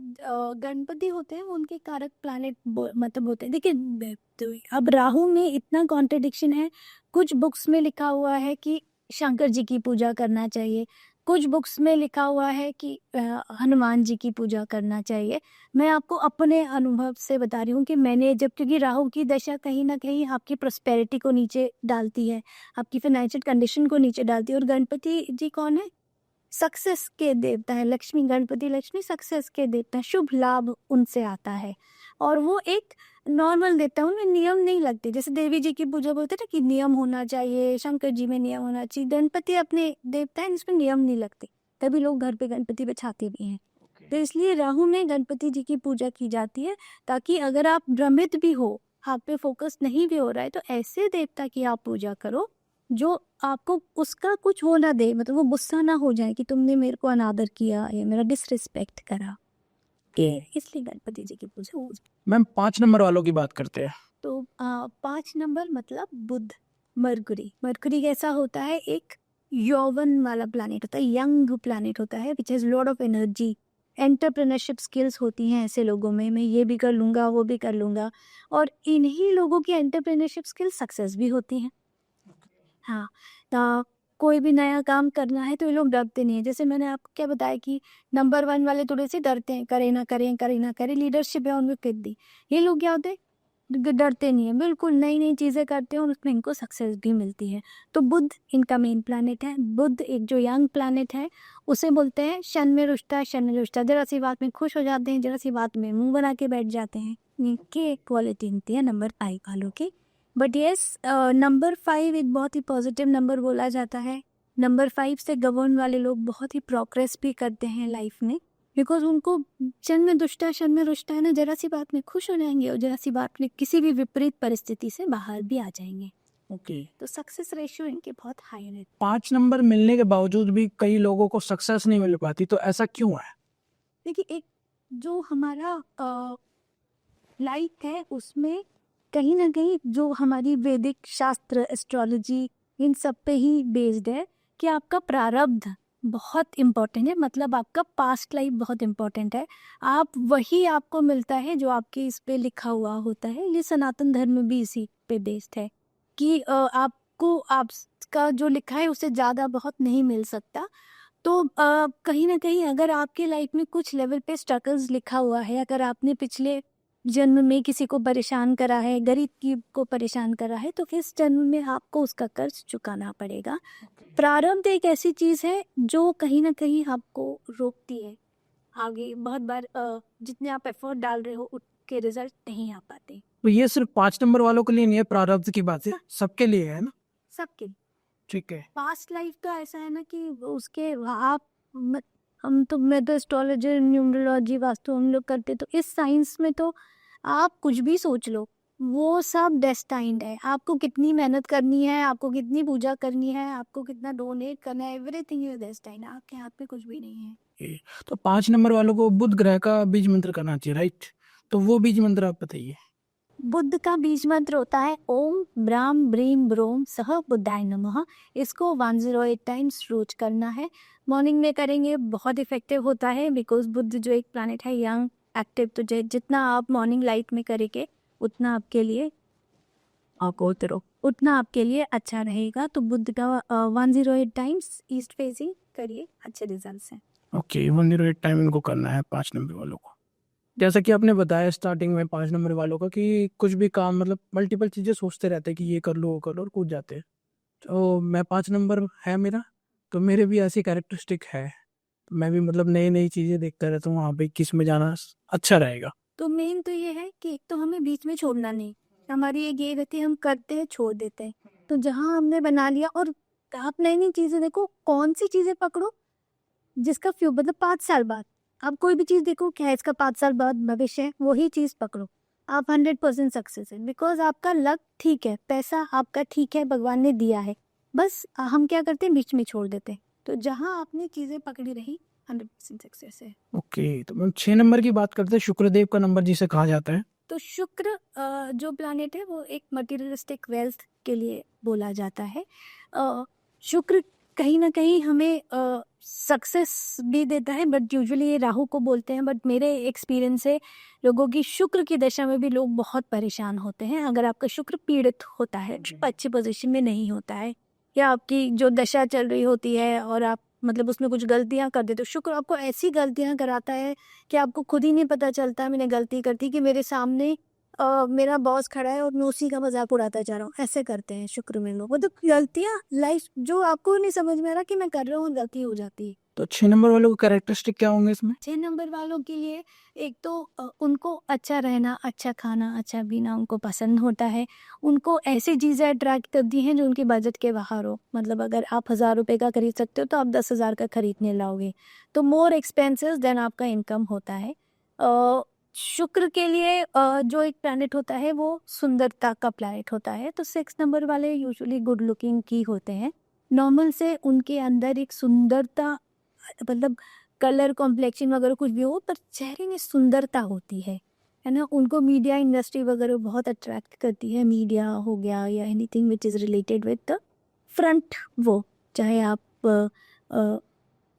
गणपति होते हैं वो उनके कारक प्लैनेट मतलब होते हैं। देखिए तो अब राहु में इतना कॉन्ट्रडिक्शन है, कुछ बुक्स में लिखा हुआ है कि शंकर जी की पूजा करना चाहिए, कुछ बुक्स में लिखा हुआ है कि हनुमान जी की पूजा करना चाहिए। मैं आपको अपने अनुभव से बता रही हूँ कि मैंने जब, क्योंकि राहु की दशा कहीं ना कहीं आपकी प्रॉस्पेरिटी को नीचे डालती है, आपकी फाइनेंशियल कंडीशन को नीचे डालती है। और गणपति जी कौन है? सक्सेस के देवता है। लक्ष्मी, गणपति लक्ष्मी सक्सेस के देवता है, शुभ लाभ उनसे आता है। और वो एक नॉर्मल देवता है, उनमें नियम नहीं लगते। जैसे देवी जी की पूजा बोलते हैं ना कि नियम होना चाहिए, शंकर जी में नियम होना चाहिए, गणपति अपने देवता है जिसमें नियम नहीं लगते, तभी लोग घर पे गणपति बिठाते भी हैं। तो इसलिए राहु में गणपति जी की पूजा की जाती है, ताकि अगर आप भ्रमित भी हो, आप पे फोकस नहीं भी हो रहा है, तो ऐसे देवता की आप पूजा करो जो आपको उसका कुछ हो ना दे, मतलब वो गुस्सा ना हो जाए कि तुमने मेरे को अनादर किया या मेरा डिसरिस्पेक्ट करा। इसलिए गणपति जी की पूजा हो। मैम 5 नंबर वालों की बात करते हैं। तो 5 नंबर मतलब बुध, मरकुरी। मरकुरी कैसा होता है? एक यौवन वाला प्लैनेट होता है, यंग प्लैनेट होता है, which has lot of energy. Entrepreneurship skills होती हैं ऐसे लोगों में, मैं ये भी कर लूँगा वो भी कर लूँगा। और इन्हीं लोगों की एंटरप्रेन्योरशिप स्किल्स सक्सेस भी होती हैं। हाँ, तो कोई भी नया काम करना है तो ये लोग डरते नहीं है। जैसे मैंने आपको क्या बताया कि नंबर 1 वाले थोड़े से डरते हैं, करे ना करें, करे ना करें, लीडरशिप है उनमें कितनी। ये लोग क्या होते हैं? डरते नहीं है, बिल्कुल नई नई चीज़ें करते हैं और उसमें इनको सक्सेस भी मिलती है। तो बुध इनका मेन प्लैनेट है। बुध एक जो यंग प्लैनेट है, उसे बोलते हैं शन में रुष्टा है, शन में रुष्टा। जरा सी बात में खुश हो जाते हैं, जरा सी बात में मुंह बना के बैठ जाते हैं। इनकी क्वालिटी होती है नंबर 5 वालों की। बट येस, नंबर 5 एक बहुत ही पॉजिटिव नंबर बोला जाता है। नंबर 5 से गवर्न वाले लोग बहुत ही प्रोग्रेस भी करते हैं लाइफ में, बिकॉज उनको शन में दुष्टा शन में रुष्टा है ना, जरा सी बात में खुश हो जाएंगे और जरा सी बात में किसी भी विपरीत परिस्थिति से बाहर भी आ जाएंगे। ओके। तो सक्सेस रेशियो इनके बहुत हाई है। 5 नंबर मिलने के बावजूद भी कई लोगों को सक्सेस नहीं मिल पाती, तो ऐसा क्यों है? देखिए, एक जो हमारा लाइफ है उसमें कहीं ना कहीं जो हमारी वैदिक शास्त्र, एस्ट्रोलॉजी, इन सब पे ही बेस्ड है कि आपका प्रारब्ध बहुत इम्पोर्टेंट है। मतलब आपका पास्ट लाइफ बहुत इम्पोर्टेंट है। आप वही आपको मिलता है जो आपके इस पे लिखा हुआ होता है। ये सनातन धर्म भी इसी पे बेस्ड है कि आपको आपका जो लिखा है उससे ज़्यादा बहुत नहीं मिल सकता। तो कहीं ना कहीं अगर आपके लाइफ में कुछ लेवल पे स्ट्रगल्स लिखा हुआ है, अगर आपने पिछले जन्म में किसी को परेशान करा है, गरीब की को परेशान करा है, तो इस जन्म में आपको उसका कर्ज चुकाना पड़ेगा। प्रारब्ध एक ऐसी चीज है जो कहीं ना कहीं आपको रोकती है आगे। बहुत बार जितने आप एफर्ट डाल रहे हो उसके रिजल्ट नहीं आ पाते। तो ये सिर्फ 5 नंबर वालों के लिए नहीं है, प्रारब्ध की बात है, सबके लिए है ना? सबके। ठीक है। पास्ट लाइफ का ऐसा है ना कि उसके आप हम तो, मैं तो एस्ट्रोलॉजर, न्यूमरोलॉजी, वास्तु हम लोग करते, तो इस साइंस में तो आप कुछ भी सोच लो, वो सब डेस्टाइंड है। आपको कितनी मेहनत करनी है, आपको कितनी पूजा करनी है, आपको कितना डोनेट करना है, एवरीथिंग इज डेस्टाइंड। आपके हाथ में कुछ भी नहीं है। तो 5 नंबर वालों को बुध ग्रह का बीज मंत्र करना चाहिए, राइट? तो वो बीज मंत्र आप बताइए। बुद्ध का बीज मंत्र होता है ओम ब्राम ब्रीम ब्रोम सह बुद्धाय नमः। इसको 108 टाइम्स रोज करना है। मॉर्निंग में करेंगे, बहुत इफेक्टिव होता है, बिकॉज बुद्ध जो एक प्लैनेट है यंग, एक्टिव, तो जितना आप मॉर्निंग लाइट में करेंगे उतना आपके लिए उतना आपके लिए अच्छा रहेगा। तो बुद्ध का 108 टाइम्स ईस्ट फेसिंग करिए, अच्छे रिजल्ट्स हैं। ओके, 108 टाइम इनको करना है 5 नंबर वालों को। जैसा कि आपने बताया स्टार्टिंग में 5 नंबर वालों का कि कुछ भी काम, मतलब मल्टीपल चीज़ें सोचते रहते हैं कि ये कर लो वो कर लो और कूद जाते हैं। तो मैं 5 नंबर है मेरा, तो मेरे भी ऐसी कैरेक्टरिस्टिक है। तो मैं भी मतलब नई नई चीज़ें देखता रहता हूँ, वहाँ पे किस में जाना अच्छा रहेगा। तो मेन तो ये है कि एक तो हमें बीच में छोड़ना नहीं। हमारी एक ये रहती है, हम करते हैं छोड़ देते हैं। तो जहाँ हमने बना लिया, और आप नई नई चीजें देखो, कौन सी चीजें पकड़ो जिसका फ्यू मतलब 5 साल बाद आप कोई भी चीज देखो, क्या है इसका 5 साल बाद भविष्य है, वही चीज पकड़ो। आप 100% सक्सेस है, बिकॉज आपका लक ठीक है, पैसा आपका ठीक है, भगवान ने दिया है। बस हम क्या करते हैं, बीच में छोड़ देते हैं। तो जहाँ आपने चीजें पकड़ी रही, 100% सक्सेस है। ओके, तो मैम 6 नंबर की बात करते हैं, शुक्रदेव का नंबर जिसे कहा जाता है। तो शुक्र जो प्लैनेट है वो एक मटेरियलिस्टिक वेल्थ के लिए बोला जाता है। शुक्र कहीं ना कहीं हमें सक्सेस भी देता है, बट यूजुअली ये राहु को बोलते हैं। बट मेरे एक्सपीरियंस से लोगों की शुक्र की दशा में भी लोग बहुत परेशान होते हैं। अगर आपका शुक्र पीड़ित होता है, अच्छी पोजीशन में नहीं होता है, या आपकी जो दशा चल रही होती है और आप मतलब उसमें कुछ गलतियाँ कर देते हो। शुक्र आपको ऐसी गलतियाँ कराता है कि आपको खुद ही नहीं पता चलता मैंने गलती कर दी, कि मेरे सामने मेरा बॉस खड़ा है और मैं उसी का मजाक उड़ाता जा रहा हूँ, ऐसे करते हैं शुक्र में लोग। मतलब गलतियाँ लाइफ जो आपको नहीं समझ में आ रहा कि मैं कर रहा हूँ, गलती हो जाती है। तो 6 नंबर वालों को कैरेक्टरिस्टिक क्या होंगे इसमें? 6 नंबर वालों के लिए एक तो उनको अच्छा रहना, अच्छा खाना, अच्छा पीना उनको पसंद होता है। उनको ऐसी चीज़ें अट्रैक्ट करती हैं जो उनके बजट के बाहर हो। मतलब अगर आप 1000 रुपए का खरीद सकते हो तो आप 10,000 का खरीदने लाओगे। तो मोर एक्सपेंसिव देन आपका इनकम होता है। शुक्र के लिए जो एक प्लैनेट होता है वो सुंदरता का प्लैनेट होता है। तो 6 नंबर वाले यूजुअली गुड लुकिंग की होते हैं। नॉर्मल से उनके अंदर एक सुंदरता, मतलब कलर कॉम्प्लेक्शन वगैरह कुछ भी हो, पर चेहरे में सुंदरता होती है ना। उनको मीडिया इंडस्ट्री वगैरह बहुत अट्रैक्ट करती है। मीडिया हो गया या anything which is related with the front, वो चाहे आप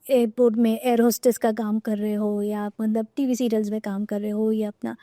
एयरपोर्ट में एयर होस्टेस का काम कर रहे हो, या आप मतलब टीवी सीरियल्स में काम कर रहे हो, या अपना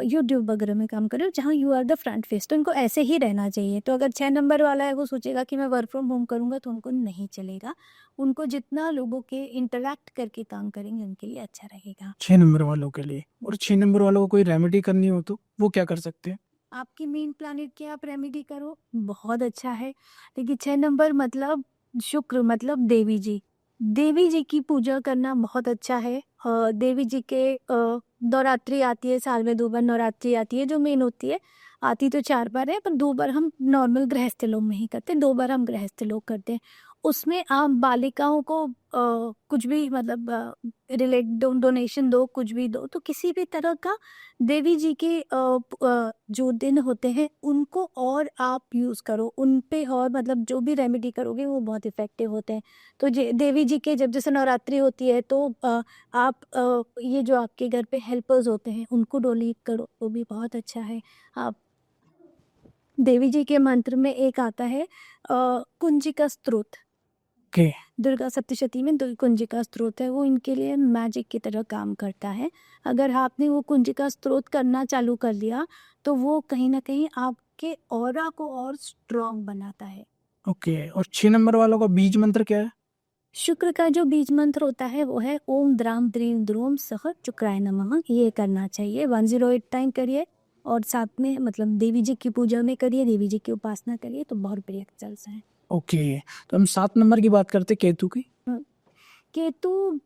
यूट्यूब वगैरह में काम कर रहे हो, जहाँ you are the front face. तो इनको ऐसे ही रहना चाहिए। तो अगर 6 नंबर वाला है वो सोचेगा कि मैं वर्क फ्रॉम होम करूँगा, तो उनको नहीं चलेगा। उनको जितना लोगों के इंटरैक्ट करके काम करेंगे उनके लिए अच्छा रहेगा। 6 नंबर वालों के लिए। और 6 नंबर वालों को कोई रेमेडी करनी हो तो वो क्या कर सकते हैं? आपकी मेन प्लानिट की आप रेमेडी करो, बहुत अच्छा है। लेकिन 6 नंबर मतलब शुक्र, मतलब देवी जी। देवी जी की पूजा करना बहुत अच्छा है। देवी जी के नवरात्रि आती है, साल में 2 बार नवरात्रि आती है जो मेन होती है। आती तो 4 बार है, पर 2 बार हम नॉर्मल गृहस्थ लोग में ही करते हैं, 2 बार हम गृहस्थ लोग करते हैं। उसमें आप बालिकाओं को कुछ भी मतलब रिलेट डोनेशन दो, कुछ भी दो, तो किसी भी तरह का देवी जी के जो दिन होते हैं उनको और आप यूज़ करो उन पे, और मतलब जो भी रेमेडी करोगे वो बहुत इफ़ेक्टिव होते हैं। तो देवी जी के जब जैसे नवरात्रि होती है तो आप ये जो आपके घर पे हेल्पर्स होते हैं उनको डोनेट करो, वो भी बहुत अच्छा है। आप देवी जी के मंत्र में एक आता है कुंजिका स्तोत्र। ओके। दुर्गा सप्तशती में कुंजिका स्तोत्र है, वो इनके लिए मैजिक की तरह काम करता है। अगर आपने वो कुंजिका स्तोत्र करना चालू कर दिया तो वो कहीं ना कहीं आपके ऑरा को और स्ट्रॉन्ग बनाता है। ओके। और 6 नंबर वालों का बीज मंत्र क्या है? शुक्र का जो बीज मंत्र होता है वो है ओम द्राम द्रीम द्रोम सह शुक्राय नमः। ये करना चाहिए, 108 टाइम करिए, और साथ में मतलब देवी जी की पूजा में करिए, देवी जी की उपासना करिए, तो बहुत बढ़िया रिजल्ट्स हैं। ओके। तो हम 7 नंबर की बात करते केतु की। केतु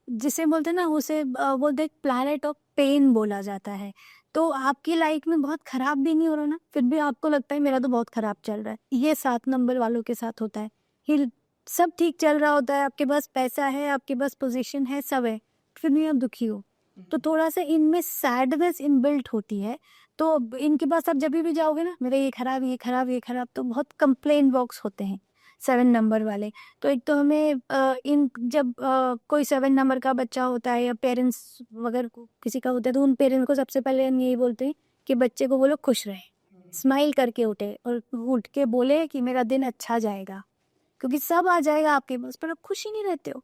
जिसे बोलते हैं ना, उसे बोलते हैं प्लैनेट ऑफ पेन बोला जाता है। तो आपकी लाइफ में बहुत खराब भी नहीं हो रहा ना, फिर भी आपको लगता है मेरा तो बहुत खराब चल रहा है। ये 7 नंबर वालों के साथ होता है। हिल सब ठीक चल रहा होता है, आपके पास पैसा है, आपके पास पोजीशन है, सब है, फिर भी आप दुखी हो। तो थोड़ा सा इनमें सैडनेस इनबिल्ट होती है। तो इनके पास आप जब भी जाओगे ना, मेरा ये खराब, ये खराब, ये खराब, तो बहुत कंप्लेन बॉक्स होते हैं 7 नंबर वाले। तो एक तो हमें इन जब कोई 7 नंबर का बच्चा होता है या पेरेंट्स वगैरह को किसी का होता है, तो उन पेरेंट्स को सबसे पहले हम यही बोलते हैं कि बच्चे को बोलो खुश रहे, स्माइल करके उठे और उठ के बोले कि मेरा दिन अच्छा जाएगा, क्योंकि सब आ जाएगा आपके पास, पर आप खुश ही नहीं रहते हो।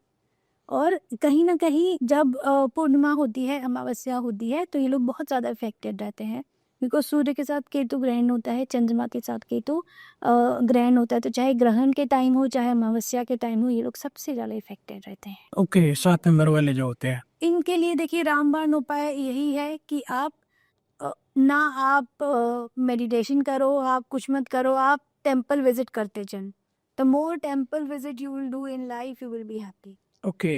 और कहीं ना कहीं जब पूर्णिमा होती है, अमावस्या होती है, तो ये लोग बहुत ज़्यादा इफेक्टेड रहते हैं, बिकॉज सूर्य के साथ केतु ग्रहण होता है, चंद्रमा के साथ केतु ग्रहण होता है। तो चाहे ग्रहण के टाइम हो चाहे अमावस्या के टाइम हो, ये लोग सबसे ज़्यादा इफेक्टेड रहते हैं। ओके। 7 नंबर वाले जो होते हैं। इनके लिए देखिए रामबाण उपाय यही है कि आप ना आप मेडिटेशन करो, आप कुछ मत करो, आप टेम्पल विजिट करते चल। The more temple visit you will do in life, you will be happy. Okay.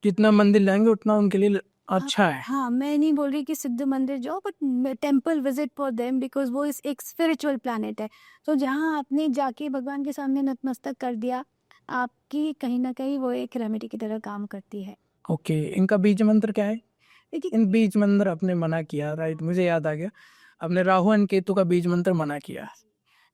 जितना मंदिर जाएंगे उतना उनके लिए अच्छा है। हाँ, मैं नहीं बोल रही कि सिद्ध मंदिर जाओ, but temple visit for them, because वो इस एक स्पिरिचुअल प्लैनेट है। तो जहाँ आपने जाके भगवान के सामने नतमस्तक कर दिया, आपकी कहीं ना कहीं वो एक रेमेडी की तरह काम करती है। ओके। इनका बीज मंत्र क्या है? देखिए, इन बीज मंत्र अपने मना किया, राइट, मुझे याद आ गया। अपने राहु एंड केतु का बीज मंत्र मना किया।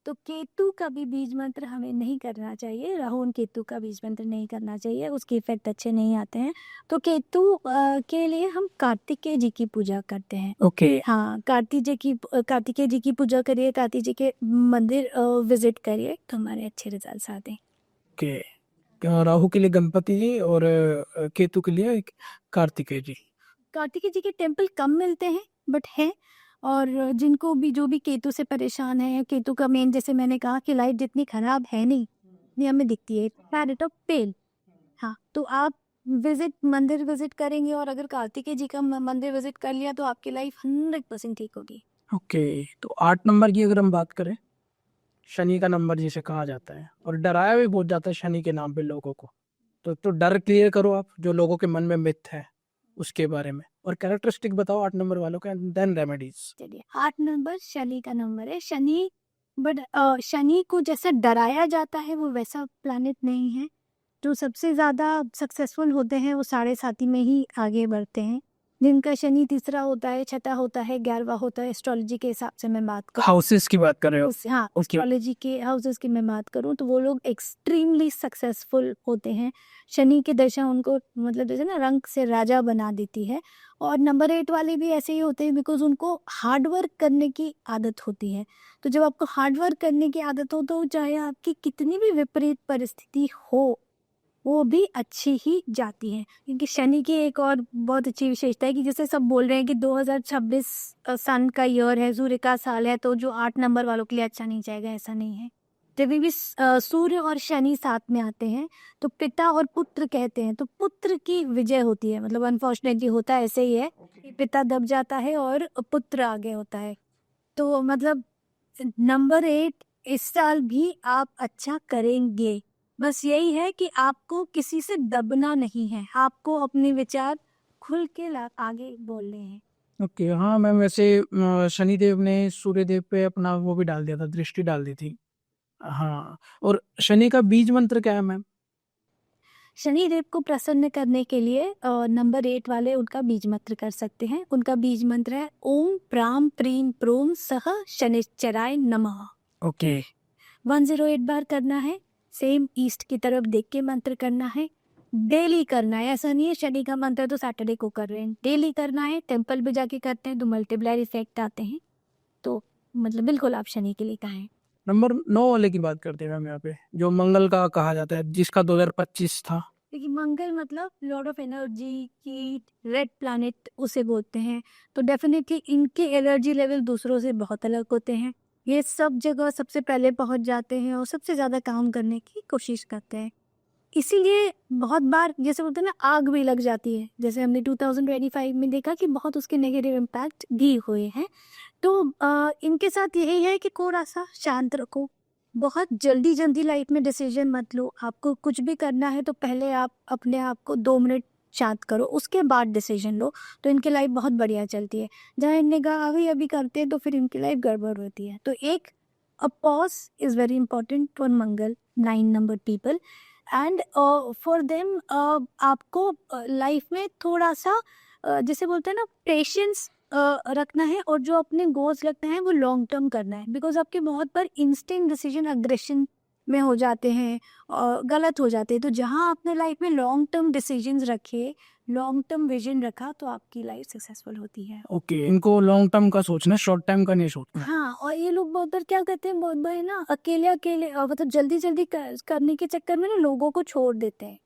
तो केतु का भी बीज मंत्र हमें नहीं करना चाहिए, राहु और केतु का बीज मंत्र नहीं करना चाहिए, उसके इफेक्ट अच्छे नहीं आते हैं। तो केतु के लिए हम कार्तिकेय जी की पूजा करते हैं। ओके। हाँ, कार्तिकेय जी की पूजा करिए, कार्तिक जी के मंदिर विजिट करिए, तो हमारे अच्छे रिजल्ट्स आते हैं। ओके। राहु के लिए गणपति जी और केतु के लिए कार्तिकेय जी। कार्तिकेय जी के टेम्पल कम मिलते हैं, बट हैं। और जिनको भी जो भी केतु से परेशान है, केतु का मेन, जैसे मैंने कहा कि लाइफ जितनी खराब है नहीं, ये हमें दिखती है, प्लैनेट ऑफ पेन। हाँ, तो आप मंदिर विजिट करेंगे और अगर कार्तिकेय जी का मंदिर विजिट कर लिया तो आपकी लाइफ 100% ठीक होगी। ओके, तो 8 नंबर की अगर हम बात करें, शनि का नंबर जिसे कहा जाता है और डराया भी बहुत जाता है शनि के नाम पे लोगों को, तो डर क्लियर करो आप, जो लोगों के मन में मिथ है उसके बारे में, और कैरेक्टरिस्टिक बताओ 8 नंबर वालों के, देन रेमेडीज। चलिए, 8 नंबर शनि का नंबर है। बट शनि को जैसा डराया जाता है वो वैसा प्लैनेट नहीं है। जो सबसे ज़्यादा सक्सेसफुल होते हैं वो साढ़े साथी में ही आगे बढ़ते हैं। जिनका शनि तीसरा होता है, छठा होता है, 11वां होता है, एस्ट्रोलॉजी के हिसाब से मैं बात करूँ, हाउसेस की बात कर रहे हो? हाँ, उसकी एस्ट्रोलॉजी के हाउसेस की मैं बात करूँ तो वो लोग एक्सट्रीमली सक्सेसफुल होते हैं। शनि की दशा उनको मतलब जैसे ना रंग से राजा बना देती है। और नंबर 8 वाले भी ऐसे ही होते हैं बिकॉज उनको हार्ड वर्क करने की आदत होती है। तो जब आपको हार्ड वर्क करने की आदत हो तो चाहे आपकी कितनी भी विपरीत परिस्थिति हो वो भी अच्छी ही जाती है। क्योंकि शनि की एक और बहुत अच्छी विशेषता है कि जैसे सब बोल रहे हैं कि 2026 सन का ईयर है, सूर्य का साल है, तो जो 8 नंबर वालों के लिए अच्छा नहीं जाएगा, ऐसा नहीं है। जब भी सूर्य और शनि साथ में आते हैं तो पिता और पुत्र कहते हैं, तो पुत्र की विजय होती है। मतलब अनफॉर्चुनेटली होता है ऐसे ही है कि पिता दब जाता है और पुत्र आगे होता है। तो मतलब नंबर 8 इस साल भी आप अच्छा करेंगे। बस यही है कि आपको किसी से दबना नहीं है, आपको अपने विचार खुल के आगे बोलने हैं। ओके, हाँ मैम, वैसे शनिदेव ने सूर्यदेव पे अपना वो भी डाल दिया था, दृष्टि डाल दी थी। हाँ, और शनि का बीज मंत्र क्या है मैम? शनिदेव को प्रसन्न करने के लिए नंबर 8 वाले उनका बीज मंत्र कर सकते हैं। उनका बीज मंत्र है ओम प्राम प्रीम प्रोम सह शनिश्चराय नमः। ओके 108 बार करना है। सेम ईस्ट की तरफ देख के मंत्र करना है। डेली करना है, ऐसा नहीं है शनि का मंत्र तो सैटरडे को कर रहे हैं। डेली करना है, टेम्पल भी जाके करते हैं तो मल्टीप्लायर इफेक्ट आते हैं। तो मतलब बिल्कुल आप शनि के लिए कहें। नंबर 9 वाले की बात करते हैं मैम, यहाँ पे जो मंगल का कहा जाता है, जिसका 2025 था। देखिए, मंगल मतलब लॉर्ड ऑफ एनर्जी की रेड प्लैनेट उसे बोलते हैं। तो डेफिनेटली इनके एनर्जी लेवल दूसरों से बहुत अलग होते हैं। ये सब जगह सबसे पहले पहुंच जाते हैं और सबसे ज़्यादा काम करने की कोशिश करते हैं। इसीलिए बहुत बार जैसे बोलते हैं ना आग भी लग जाती है, जैसे हमने 2025 में देखा कि बहुत उसके नेगेटिव इम्पैक्ट भी हुए हैं। तो इनके साथ यही है कि थोड़ा सा शांत रखो। बहुत जल्दी जल्दी लाइफ में डिसीजन मत लो। आपको कुछ भी करना है तो पहले आप अपने आप को 2 मिनट शांत करो, उसके बाद डिसीजन लो। तो इनकी लाइफ बहुत बढ़िया चलती है। जहाँ इनने कहा अभी अभी करते हैं तो फिर इनकी लाइफ गड़बड़ होती है। तो एक a pause is very important for Mangal 9 number people. And for them आपको लाइफ में थोड़ा सा जैसे बोलते हैं ना पेशेंस रखना है। और जो अपने गोल्स रखते हैं वो लॉन्ग टर्म करना है। बिकॉज आपके बहुत बार इंस्टेंट डिसीजन अग्रेशन में हो जाते हैं और गलत हो जाते हैं। तो जहाँ आपने लाइफ में लॉन्ग टर्म डिसीजंस रखे, लॉन्ग टर्म विजन रखा तो आपकी लाइफ सक्सेसफुल होती है। ओके, इनको लॉन्ग टर्म का सोचना है, शॉर्ट टाइम का नहीं सोचना। हाँ, और ये लोग बहुत बार क्या करते हैं, बहुत बार ना अकेले अकेले मतलब जल्दी जल्दी करने के चक्कर में ना लोगों को छोड़ देते हैं।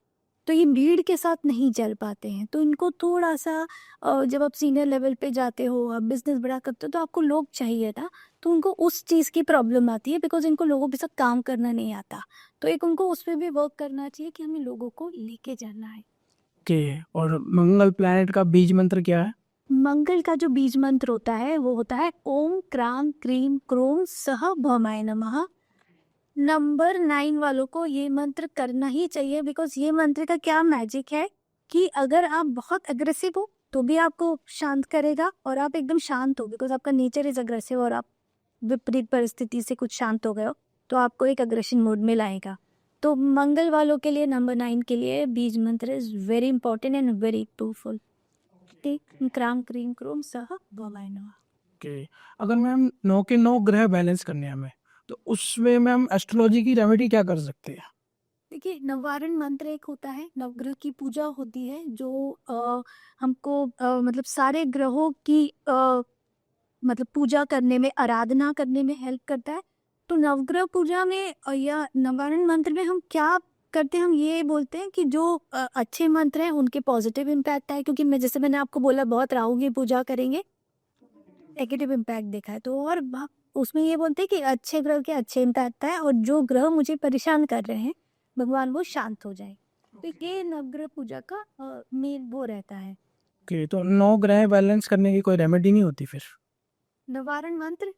तो ये भीड़ के साथ नहीं चल पाते हैं। तो इनको थोड़ा सा जब आप सीनियर लेवल पे जाते हो, आप बिजनेस बड़ा करते हो तो आपको लोग चाहिए था। तो उनको उस चीज़ की प्रॉब्लम आती है बिकॉज इनको लोगों के साथ काम करना नहीं आता। तो एक उनको उस पर भी वर्क करना चाहिए कि हमें लोगों को लेके जाना है। ओके, और मंगल प्लैनेट का बीज मंत्र क्या है? मंगल का जो बीज मंत्र होता है वो होता है ओम क्राम क्रीम क्रोम सह भौमाय नमः। नंबर 9 वालों को ये मंत्र करना ही चाहिए। बिकॉज ये मंत्र का क्या मैजिक है कि अगर आप बहुत अग्रेसिव हो तो भी आपको शांत करेगा और आप एकदम शांत हो बिकॉज आपका नेचर इज अग्रेसिव और आप विपरीत परिस्थिति से कुछ शांत हो गए हो तो आपको एक अग्रेशन मोड में लाएगा। तो मंगल वालों के लिए नंबर 9 के लिए बीज मंत्र is very important and very powerful. Cram cream Chrome सह भवाय नमः। ओके, अगर मैम 9 के 9 ग्रह बैलेंस करने हैं हमें, तो उसमें मैम एस्ट्रोलॉजी की रेमेडी क्या कर सकते हैं? देखिए, नवारण मंत्र एक होता है, नवग्रह की पूजा होती है जो हमको मतलब सारे ग्रहों की मतलब पूजा करने में, आराधना करने में हेल्प करता है। तो नवग्रह पूजा में या नवारण मंत्र में हम क्या करते हैं, हम ये बोलते हैं कि जो अच्छे मंत्र हैं उनके पॉजिटिव इम्पैक्ट आए। क्योंकि मैं जैसे मैंने आपको बोला बहुत राहु की पूजा करेंगे, नेगेटिव इम्पैक्ट देखा है। तो और उसमें ये बोलते हैं कि अच्छे ग्रह के अच्छे इम्पैक्ट आए और जो ग्रह मुझे परेशान कर रहे हैं भगवान वो शांत हो जाए। तो ये नवग्रह पूजा का मेन वो रहता है। ओके, तो 9 ग्रह बैलेंस करने की कोई रेमेडी नहीं होती फिर? निवारण मंत्र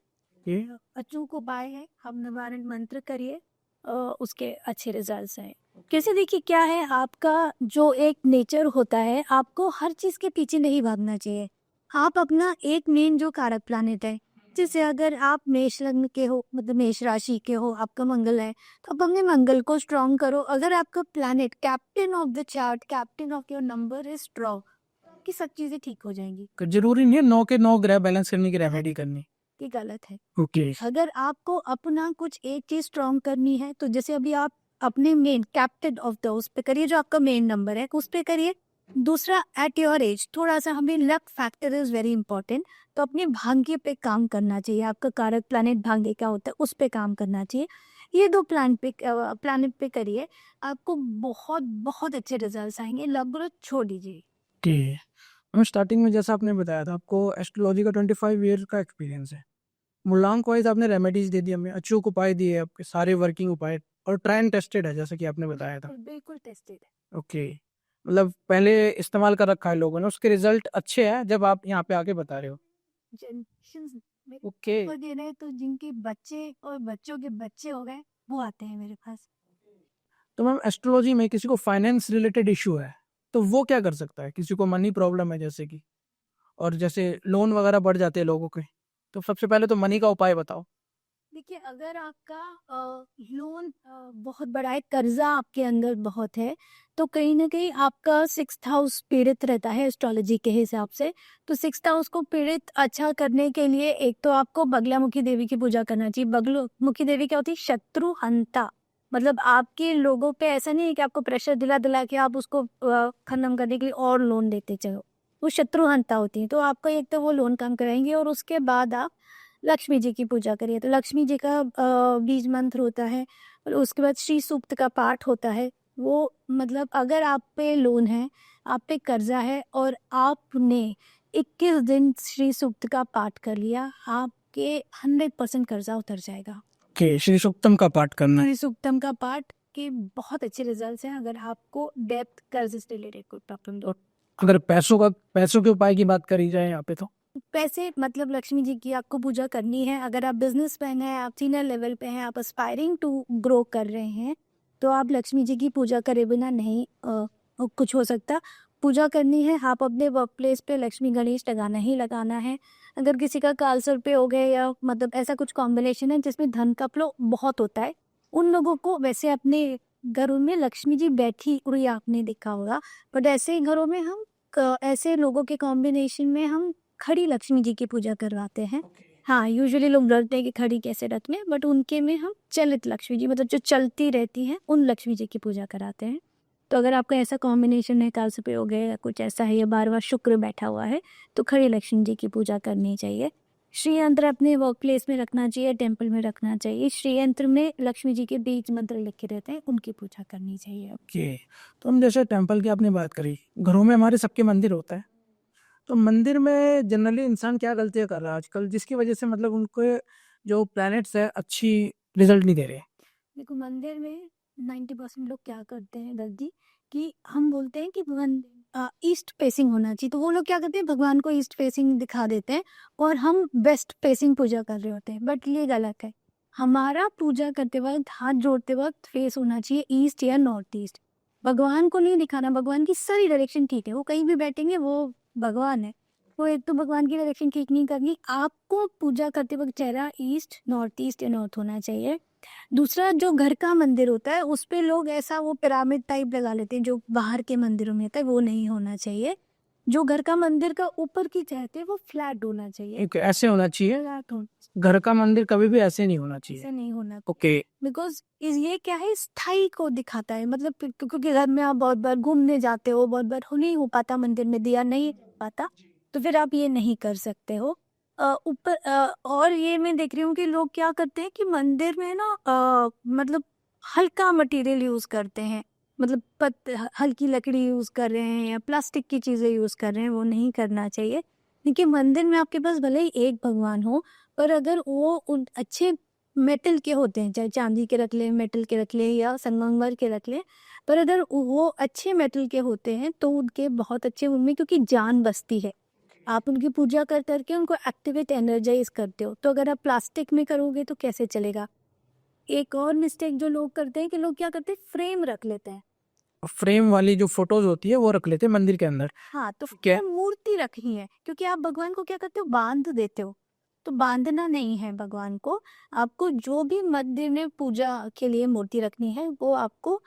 ये अचूक उपाय है, हम निवारण मंत्र करिए, उसके अच्छे रिजल्ट्स हैं। कैसे देखिए क्या है आपका जो एक नेचर होता है, आपको हर चीज के पीछे नहीं भागना चाहिए। आप अपना एक मेन जो कारक प्लानेट है, जैसे अगर आप मेष लग्न के हो, मतलब मेष राशि के हो, आपका मंगल है, तो आप अपने मंगल को स्ट्रॉन्ग करो। अगर आपका planet captain of the chart, captain of your number is strong, कि सब चीजें ठीक हो जाएंगी। जरूरी नहीं है 9 के 9 ग्रह बैलेंस करने की रेमेडी करनी। ये गलत है। ओके, अगर आपको अपना कुछ एक चीज स्ट्रॉन्ग करनी है, तो जैसे अभी आप अपने मेन कैप्टन ऑफ द उस पे करिए, जो आपका मेन नंबर है उस पे करिए। दूसरा, एट योर एज थोड़ा सा हमें luck factor is very important, तो अपने भाग्य पे काम करना चाहिए। आपका कारक प्लानेट भाग्य क्या होता है उस पे काम करना चाहिए। ये दो प्लानेट पे करिए, आपको बहुत बहुत अच्छे रिजल्ट्स आएंगे। लग्न छोड़ दीजिए। ओके। हम स्टार्टिंग में जैसा आपने बताया था आपको एस्ट्रोलॉजी का 25 ईयर का एक्सपीरियंस है। मूलांक वाइज आपने रेमेडीज दे दी, हमें अचूक उपाय दिए, आपके सारे वर्किंग उपाय, और ट्राई टेस्टेड है जैसा कि आपने बताया था। बिल्कुल टेस्टेड है। ओके, मतलब पहले इस्तेमाल कर रखा है लोगों ने, उसके रिजल्ट अच्छे हैं जब आप यहाँ पे आके बता रहे हो। जनरेशंस में ओके, वो दे रहे, तो जिनके बच्चे और बच्चों के बच्चे हो गए वो आते हैं मेरे पास। तो मैम एस्ट्रोलॉजी में किसी को फाइनेंस रिलेटेड इशू है तो वो क्या कर सकता है? किसी को मनी प्रॉब्लम है जैसे कि, और जैसे लोन वगैरह बढ़ जाते हैं लोगों के, तो सबसे पहले तो मनी का उपाय बताओ। देखिए, अगर आपका लोन बहुत बड़ा है, कर्जा आपके अंदर बहुत है, तो कहीं ना कहीं आपका 6th हाउस पीड़ित रहता है एस्ट्रोलॉजी के हिसाब से। तो 6th हाउस को पीड़ित अच्छा करने के लिए एक तो आपको बगलामुखी देवी की पूजा करना चाहिए। बगलामुखी देवी क्या होती है? शत्रु हंता। मतलब आपके लोगों पे ऐसा नहीं है कि आपको प्रेशर दिला दिला के आप उसको खत्म करने के लिए और लोन देते चलो, वो शत्रु हंता होती है। तो आपका एक तो वो लोन कम कराएंगे, और उसके बाद आप लक्ष्मी जी की पूजा करिए। तो लक्ष्मी जी का बीज मंत्र होता है, और उसके बाद श्री सूक्त का पाठ होता है। वो मतलब अगर आप पे लोन है, आप पे कर्जा है, और आपने 21 दिन श्री सूक्त का पाठ कर लिया, आपके 100% कर्जा उतर जाएगा। ओके, श्री सूक्तम का पाठ करना है। श्री सूक्तम का पाठ के बहुत अच्छे रिजल्ट्स हैं अगर आपको डेप्थ कर्ज से रिलेटेड कोई प्रॉब्लम हो। अगर पैसों के उपाय की बात करी जाए यहाँ पे तो पैसे मतलब लक्ष्मी जी की आपको पूजा करनी है। अगर आप बिजनेसमैन हैं, आप सीनियर लेवल पे हैं, आप एस्पायरिंग टू ग्रो कर रहे हैं, तो आप लक्ष्मी जी की पूजा करे बिना नहीं कुछ हो सकता। पूजा करनी है, आप अपने वर्क प्लेस पे लक्ष्मी गणेश लगाना ही लगाना है। अगर किसी का कालसर पे हो गए, या मतलब ऐसा कुछ कॉम्बिनेशन है जिसमें धन का फ्लो बहुत होता है, उन लोगों को वैसे अपने घरों में लक्ष्मी जी बैठी हुई आपने देखा होगा, बट ऐसे घरों में हम ऐसे लोगों के कॉम्बिनेशन में हम खड़ी लक्ष्मी जी की पूजा करवाते हैं। हाँ, यूजुअली लोग डरते हैं कि खड़ी कैसे रथ में, बट उनके में हम चलित लक्ष्मी जी, मतलब जो चलती रहती हैं, उन लक्ष्मी जी की पूजा कराते हैं। तो अगर आपका ऐसा कॉम्बिनेशन है, काल पे हो गए या कुछ ऐसा है, या बार बार शुक्र बैठा हुआ है, तो खड़ी लक्ष्मी जी की पूजा करनी चाहिए। श्री यंत्र अपने वर्क प्लेस में रखना चाहिए, टेम्पल में रखना चाहिए। श्री यंत्र में लक्ष्मी जी के बीज मंत्र लिखे रहते हैं, उनकी पूजा करनी चाहिए। ओके, तो हम जैसे टेम्पल की आपने बात करी, घरों में हमारे सबके मंदिर होता है, तो मंदिर में जनरली इंसान क्या गलतियां कर रहा है आजकल जिसकी वजह से मतलब उनको जो प्लैनेट्स है अच्छी रिजल्ट नहीं दे रहे? देखो, मंदिर में 90% लोग क्या करते हैं गलती, कि हम बोलते हैं कि भगवान ईस्ट फेसिंग होना चाहिए, तो वो लोग क्या करते हैं, भगवान को ईस्ट फेसिंग दिखा देते हैं, और हम वेस्ट फेसिंग पूजा कर रहे होते हैं। बट ये गलत है। हमारा पूजा करते वक्त, हाथ जोड़ते वक्त फेस होना चाहिए ईस्ट या नॉर्थ ईस्ट। भगवान को नहीं दिखाना, भगवान की सारी डायरेक्शन ठीक है, वो कहीं भी बैठेंगे, वो भगवान है। वो एक तो भगवान की डायरेक्शन ठीक नहीं करनी, आपको पूजा करते वक्त चेहरा ईस्ट, नॉर्थ ईस्ट या नॉर्थ होना चाहिए। दूसरा, जो घर का मंदिर होता है उस पे लोग ऐसा वो पिरामिड टाइप लगा लेते हैं, जो बाहर के मंदिरों में होता है, वो नहीं होना चाहिए। जो घर का मंदिर का ऊपर की छत है वो फ्लैट होना चाहिए। एक ऐसे होना चाहिए, फ्लैट होना, घर का मंदिर कभी भी ऐसे नहीं होना चाहिए। ऐसे नहीं होना। ओके, बिकॉज ये क्या है, स्थाई को दिखाता है। मतलब क्योंकि घर में आप बहुत बार घूमने जाते हो, बहुत बार नहीं हो पाता, मंदिर में दिया नहीं हो पाता, तो फिर आप ये नहीं कर सकते हो। ऊपर और ये मैं देख रही हूँ कि लोग क्या करते हैं कि मंदिर में ना मतलब हल्का मटेरियल यूज करते हैं, मतलब हल्की लकड़ी यूज कर रहे हैं, या प्लास्टिक की चीजें यूज कर रहे हैं, वो नहीं करना चाहिए। देखिए, मंदिर में आपके पास भले ही एक भगवान हो, पर अगर वो उन अच्छे मेटल के होते हैं, चाहे चांदी के रख लें, मेटल के रख लें या संगमरमर के रख लें, पर अगर वो अच्छे मेटल के होते हैं तो उनके बहुत अच्छे, उनमें क्योंकि जान बसती है, आप उनकी पूजा कर करके उनको एक्टिवेट एनर्जाइज करते हो। तो अगर आप प्लास्टिक में करोगे तो कैसे चलेगा। एक और मिस्टेक जो लोग करते हैं कि लोग क्या करते हैं, फ्रेम रख लेते हैं। फ्रेम वाली जो फोटोज होती है वो रख लेते हैं मंदिर के अंदर। हाँ, तो क्या? मूर्ति रखनी है, क्योंकि आप भगवान को क्या करते हो, बांध देते हो। तो बांधना नहीं है भगवान को। आपको जो भी मंदिर में पूजा के लिए मूर्ति रखनी है वो आपको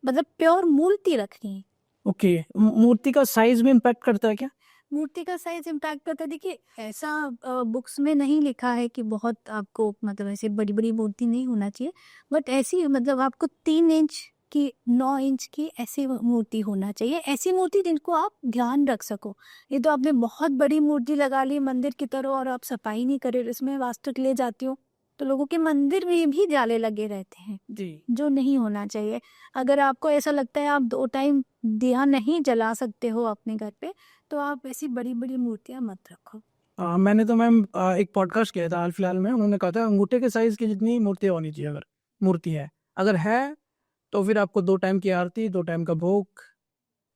मतलब प्योर मूर्ति रखनी है। ओके, मूर्ति का साइज भी इम्पैक्ट करता है क्या? मूर्ति का साइज इम्पैक्ट करता है। देखिए, ऐसा बुक्स में नहीं लिखा है कि बहुत आपको मतलब ऐसे बड़ी बड़ी मूर्ति नहीं होना चाहिए, बट ऐसी मतलब आपको 3 इंच की, 9 इंच की ऐसी मूर्ति होना चाहिए। ऐसी मूर्ति जिनको आप ध्यान रख सको। ये तो आपने बहुत बड़ी मूर्ति लगा ली मंदिर की तरह और आप सफाई नहीं करे, इसमें वास्तु के लिए जाती हो, तो लोगों के मंदिर में भी जाले लगे रहते हैं, जी। जो नहीं होना चाहिए। अगर आपको ऐसा लगता है आप 2 टाइम दिया नहीं जला सकते हो अपने घर पे, तो आप ऐसी बड़ी बड़ी मूर्तियां मत रखो। मैंने तो मैम एक पॉडकास्ट किया था हाल फिलहाल में, उन्होंने कहा था अंगूठे के साइज की जितनी मूर्ति होनी चाहिए, अगर मूर्ति है, अगर है तो फिर आपको 2 टाइम की आरती, 2 टाइम का भोग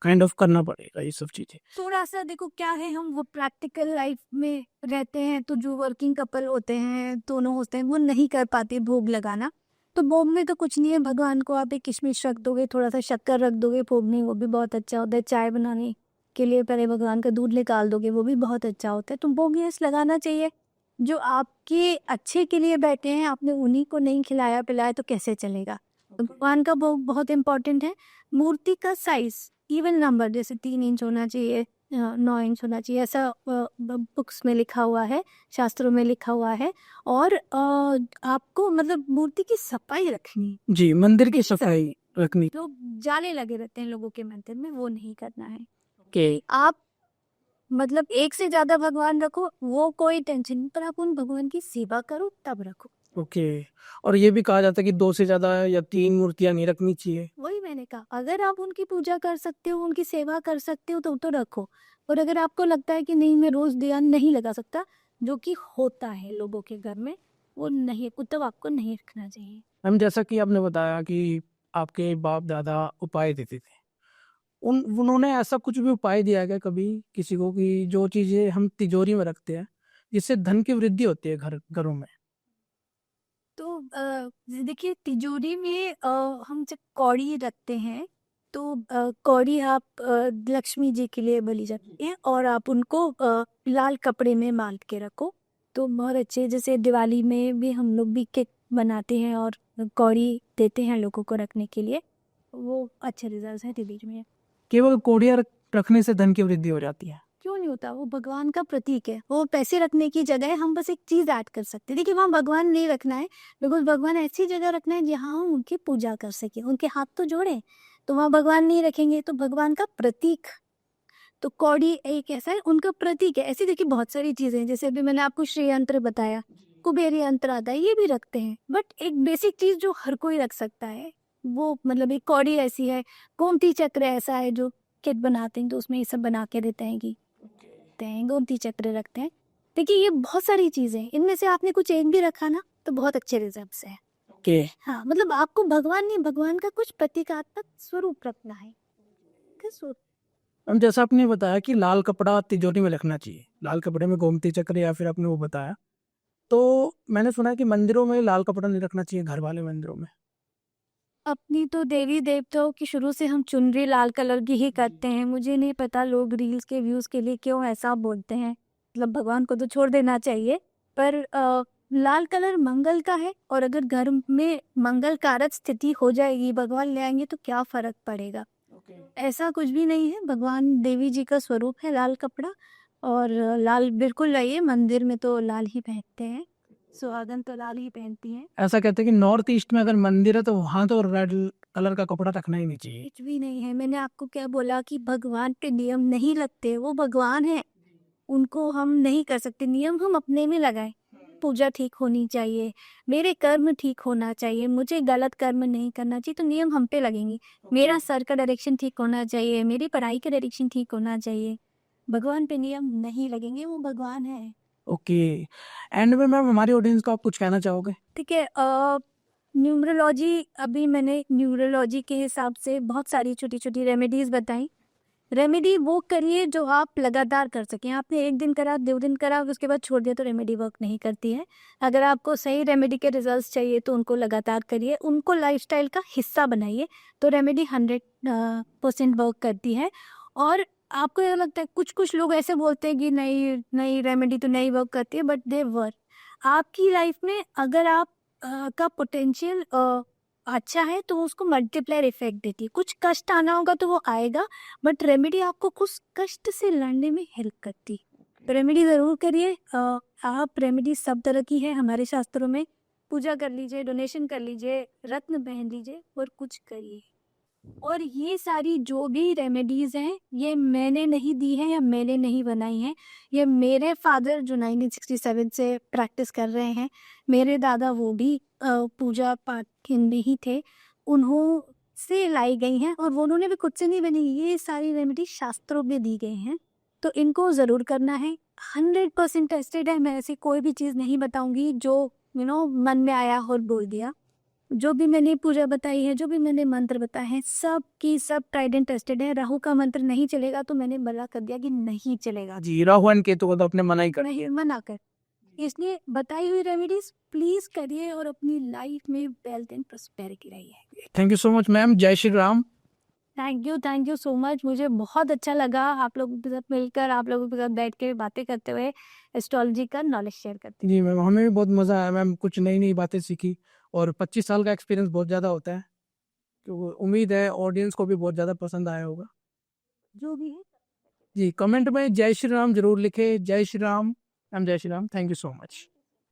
काइंड ऑफ करना पड़ेगा, ये सब चीजें। थोड़ा सा देखो क्या है, हम वो प्रैक्टिकल लाइफ में रहते हैं, तो जो वर्किंग कपल होते हैं, दोनों होते हैं, वो नहीं कर पाते भोग लगाना। तो भोग में तो कुछ नहीं है, भगवान को आप एक किशमिश रख दोगे, थोड़ा सा शक्कर रख दोगे भोग में, वो भी बहुत अच्छा होता है। चाय बनाने के लिए पहले भगवान का दूध निकाल दोगे, वो भी बहुत अच्छा होता है। तो भोग यस लगाना चाहिए। जो आपके अच्छे के लिए बैठे हैं, आपने उन्हीं को नहीं खिलाया पिलाया तो कैसे चलेगा। तो भगवान का भोग बहुत इंपॉर्टेंट है। मूर्ति का साइज इवन नंबर, जैसे 3 इंच होना चाहिए, 9 इंच होना चाहिए, ऐसा बुक्स में लिखा हुआ है, शास्त्रों में लिखा हुआ है। और आपको मतलब मूर्ति की सफाई रखनी है। जी, मंदिर की सफाई रखनी। जो जाले लगे रहते हैं लोगों के मंदिर में, वो नहीं करना है। ओके। आप मतलब एक से ज्यादा भगवान रखो, वो कोई टेंशन नहीं, पर आप उन भगवान की सेवा करो तब रखो। ओके। और ये भी कहा जाता है कि 2 से ज्यादा या 3 मूर्तियां नहीं रखनी चाहिए। वही मैंने कहा, अगर आप उनकी पूजा कर सकते हो, उनकी सेवा कर सकते हो तो रखो। और अगर आपको लगता है कि नहीं मैं रोज दिया नहीं लगा सकता, जो कि होता है लोगों के घर में, वो नहीं, तब आपको नहीं रखना चाहिए। हम जैसा कि आपने बताया कि आपके बाप दादा उपाय देते थे, उन्होंने ऐसा कुछ भी उपाय दिया है क्या कभी किसी को, कि जो चीजें हम तिजोरी में रखते हैं जिससे धन की वृद्धि होती है घरों में? तो देखिए, तिजोरी में हम जब कौड़ी रखते हैं, तो कौड़ी आप लक्ष्मी जी के लिए बली जाती है, और आप उनको लाल कपड़े में बांध के रखो, तो बहुत अच्छे। जैसे दिवाली में भी हम लोग भी केक बनाते हैं और कौड़ी देते हैं लोगों को रखने के लिए, वो अच्छे रिजल्ट है तिजोरी में। केवल कोड़ियाँ रखने से धन की वृद्धि हो जाती है? क्यों नहीं होता, वो भगवान का प्रतीक है। वो पैसे रखने की जगह है, हम बस एक चीज ऐड कर सकते हैं। देखिए, वहाँ भगवान नहीं रखना है, बिकॉज भगवान ऐसी जगह रखना है जहाँ हम उनकी पूजा कर सके, उनके हाथ तो जोड़े। तो वहाँ भगवान नहीं रखेंगे, तो भगवान का प्रतीक, तो कौड़ी एक ऐसा है, उनका प्रतीक है। ऐसी देखिए बहुत सारी चीजें हैं, जैसे अभी मैंने आपको श्री यंत्र बताया, कुबेर यंत्र आता है, ये भी रखते हैं। बट एक बेसिक चीज जो हर कोई रख सकता है, वो मतलब एक कौड़ी ऐसी है, गोमती चक्र ऐसा है, जो किट बनाते हैं तो उसमें ये सब बना के देते हैं कि रखते हैं, गोमती चक्र रखते हैं। देखिए, ये बहुत सारी चीजें हैं, इनमें से आपने कुछ एक भी रखा ना तो बहुत अच्छे रिजल्ट्स है। ओके। हाँ, मतलब आपको भगवान नहीं, भगवान का कुछ प्रतीकात्मक स्वरूप रखना है। किस स्वरूप? हम जैसा आपने बताया कि लाल कपड़ा तिजोरी में रखना चाहिए, लाल कपड़े में गोमती चक्र, या फिर आपने वो बताया, तो मैंने सुना है कि मंदिरों में लाल कपड़ा नहीं रखना चाहिए, घर वाले मंदिरों में। अपनी तो देवी देवताओं की शुरू से हम चुनरी लाल कलर की ही करते हैं। मुझे नहीं पता लोग रील्स के व्यूज के लिए क्यों ऐसा बोलते हैं, मतलब भगवान को तो छोड़ देना चाहिए। पर लाल कलर मंगल का है, और अगर घर में मंगल कारक स्थिति हो जाएगी, भगवान ले आएंगे तो क्या फर्क पड़ेगा। ऐसा कुछ भी नहीं है, भगवान देवी जी का स्वरूप है लाल कपड़ा। और लाल बिल्कुल रहिए, मंदिर में तो लाल ही पहनते हैं, सुहागन तो लाल ही पहनती हैं। ऐसा कहते हैं कि नॉर्थ ईस्ट में अगर मंदिर है तो वहां तो रेड कलर का कपड़ा रखना ही नहीं चाहिए। कुछ भी नहीं है, मैंने आपको क्या बोला कि भगवान पे नियम नहीं लगते, वो भगवान है, उनको हम नहीं कर सकते। नियम हम अपने में लगाए। पूजा ठीक होनी चाहिए, मेरे कर्म ठीक होना चाहिए, मुझे गलत कर्म नहीं करना चाहिए, तो नियम हम पे लगेंगे। मेरा सर का डायरेक्शन ठीक होना चाहिए, मेरी पढ़ाई का डायरेक्शन ठीक होना चाहिए, भगवान पे नियम नहीं लगेंगे, वो भगवान है। ओके, एंड में मैम हमारी ऑडियंस को आप कुछ कहना चाहोगे? ठीक है, न्यूमरोलॉजी, अभी मैंने न्यूमरोलॉजी के हिसाब से बहुत सारी छोटी छोटी रेमेडीज़ बताई। रेमेडी वो करिए जो आप लगातार कर सकें। आपने एक दिन करा, 2 दिन करा, उसके बाद छोड़ दिया तो रेमेडी वर्क नहीं करती है। अगर आपको सही रेमेडी के रिजल्ट्स चाहिए तो उनको लगातार करिए, उनको लाइफस्टाइल का हिस्सा बनाइए, तो रेमेडी 100% वर्क करती है। और आपको ये लगता है, कुछ कुछ लोग ऐसे बोलते हैं कि नहीं नहीं रेमेडी तो नहीं वर्क करती है, बट दे वर्क। आपकी लाइफ में अगर आप का पोटेंशियल अच्छा है तो उसको मल्टीप्लायर इफेक्ट देती है। कुछ कष्ट आना होगा तो वो आएगा, बट रेमेडी आपको कुछ कष्ट से लड़ने में हेल्प करती है। तो रेमेडी ज़रूर करिए। आप रेमेडी सब तरह की है हमारे शास्त्रों में। पूजा कर लीजिए, डोनेशन कर लीजिए, रत्न पहन लीजिए और कुछ करिए। और ये सारी जो भी रेमेडीज़ हैं, ये मैंने नहीं दी है या मैंने नहीं बनाई हैं। ये मेरे फादर जो 1967 से प्रैक्टिस कर रहे हैं, मेरे दादा वो भी पूजा पाठ के में ही थे, उन्हों से लाई गई हैं और वो उन्होंने भी खुद से नहीं बनी। ये सारी रेमेडी शास्त्रों में दी गई हैं, तो इनको ज़रूर करना है। 100% टेस्टेड है। मैं ऐसी कोई भी चीज़ नहीं बताऊंगी जो मन में आया और बोल दिया। जो भी मैंने पूजा बताई है, जो भी मैंने मंत्र बताए हैं, सब की सब ट्राइड एंड टेस्टेड है। राहु का मंत्र नहीं चलेगा तो मैंने मना कर दिया कि नहीं चलेगा, जी, राहु एंड केतु को तो आपने मना ही कर नहीं मना कर। इसलिए बताई हुई रेमेडीज प्लीज करिए और अपनी लाइफ में वेल्थ एंड प्रोस्पेरिटी रहिए। Thank you so much ma'am. जय Shri Ram. Thank you so much. मुझे बहुत अच्छा लगा आप लोगों के साथ मिलकर, आप लोगों के साथ बैठ के बातें करते हुए, एस्ट्रोलॉजी का नॉलेज शेयर करते हुए। जी मैम, हमें भी बहुत मज़ा आया मैम, कुछ नई नई बातें सीखी और 25 साल का एक्सपीरियंस बहुत ज़्यादा होता है, तो उम्मीद है ऑडियंस को भी बहुत ज़्यादा पसंद आया होगा। जो भी है जी, कमेंट में जय श्री राम जरूर लिखे। जय श्री राम मैम, जय Shri Ram. Thank you so much.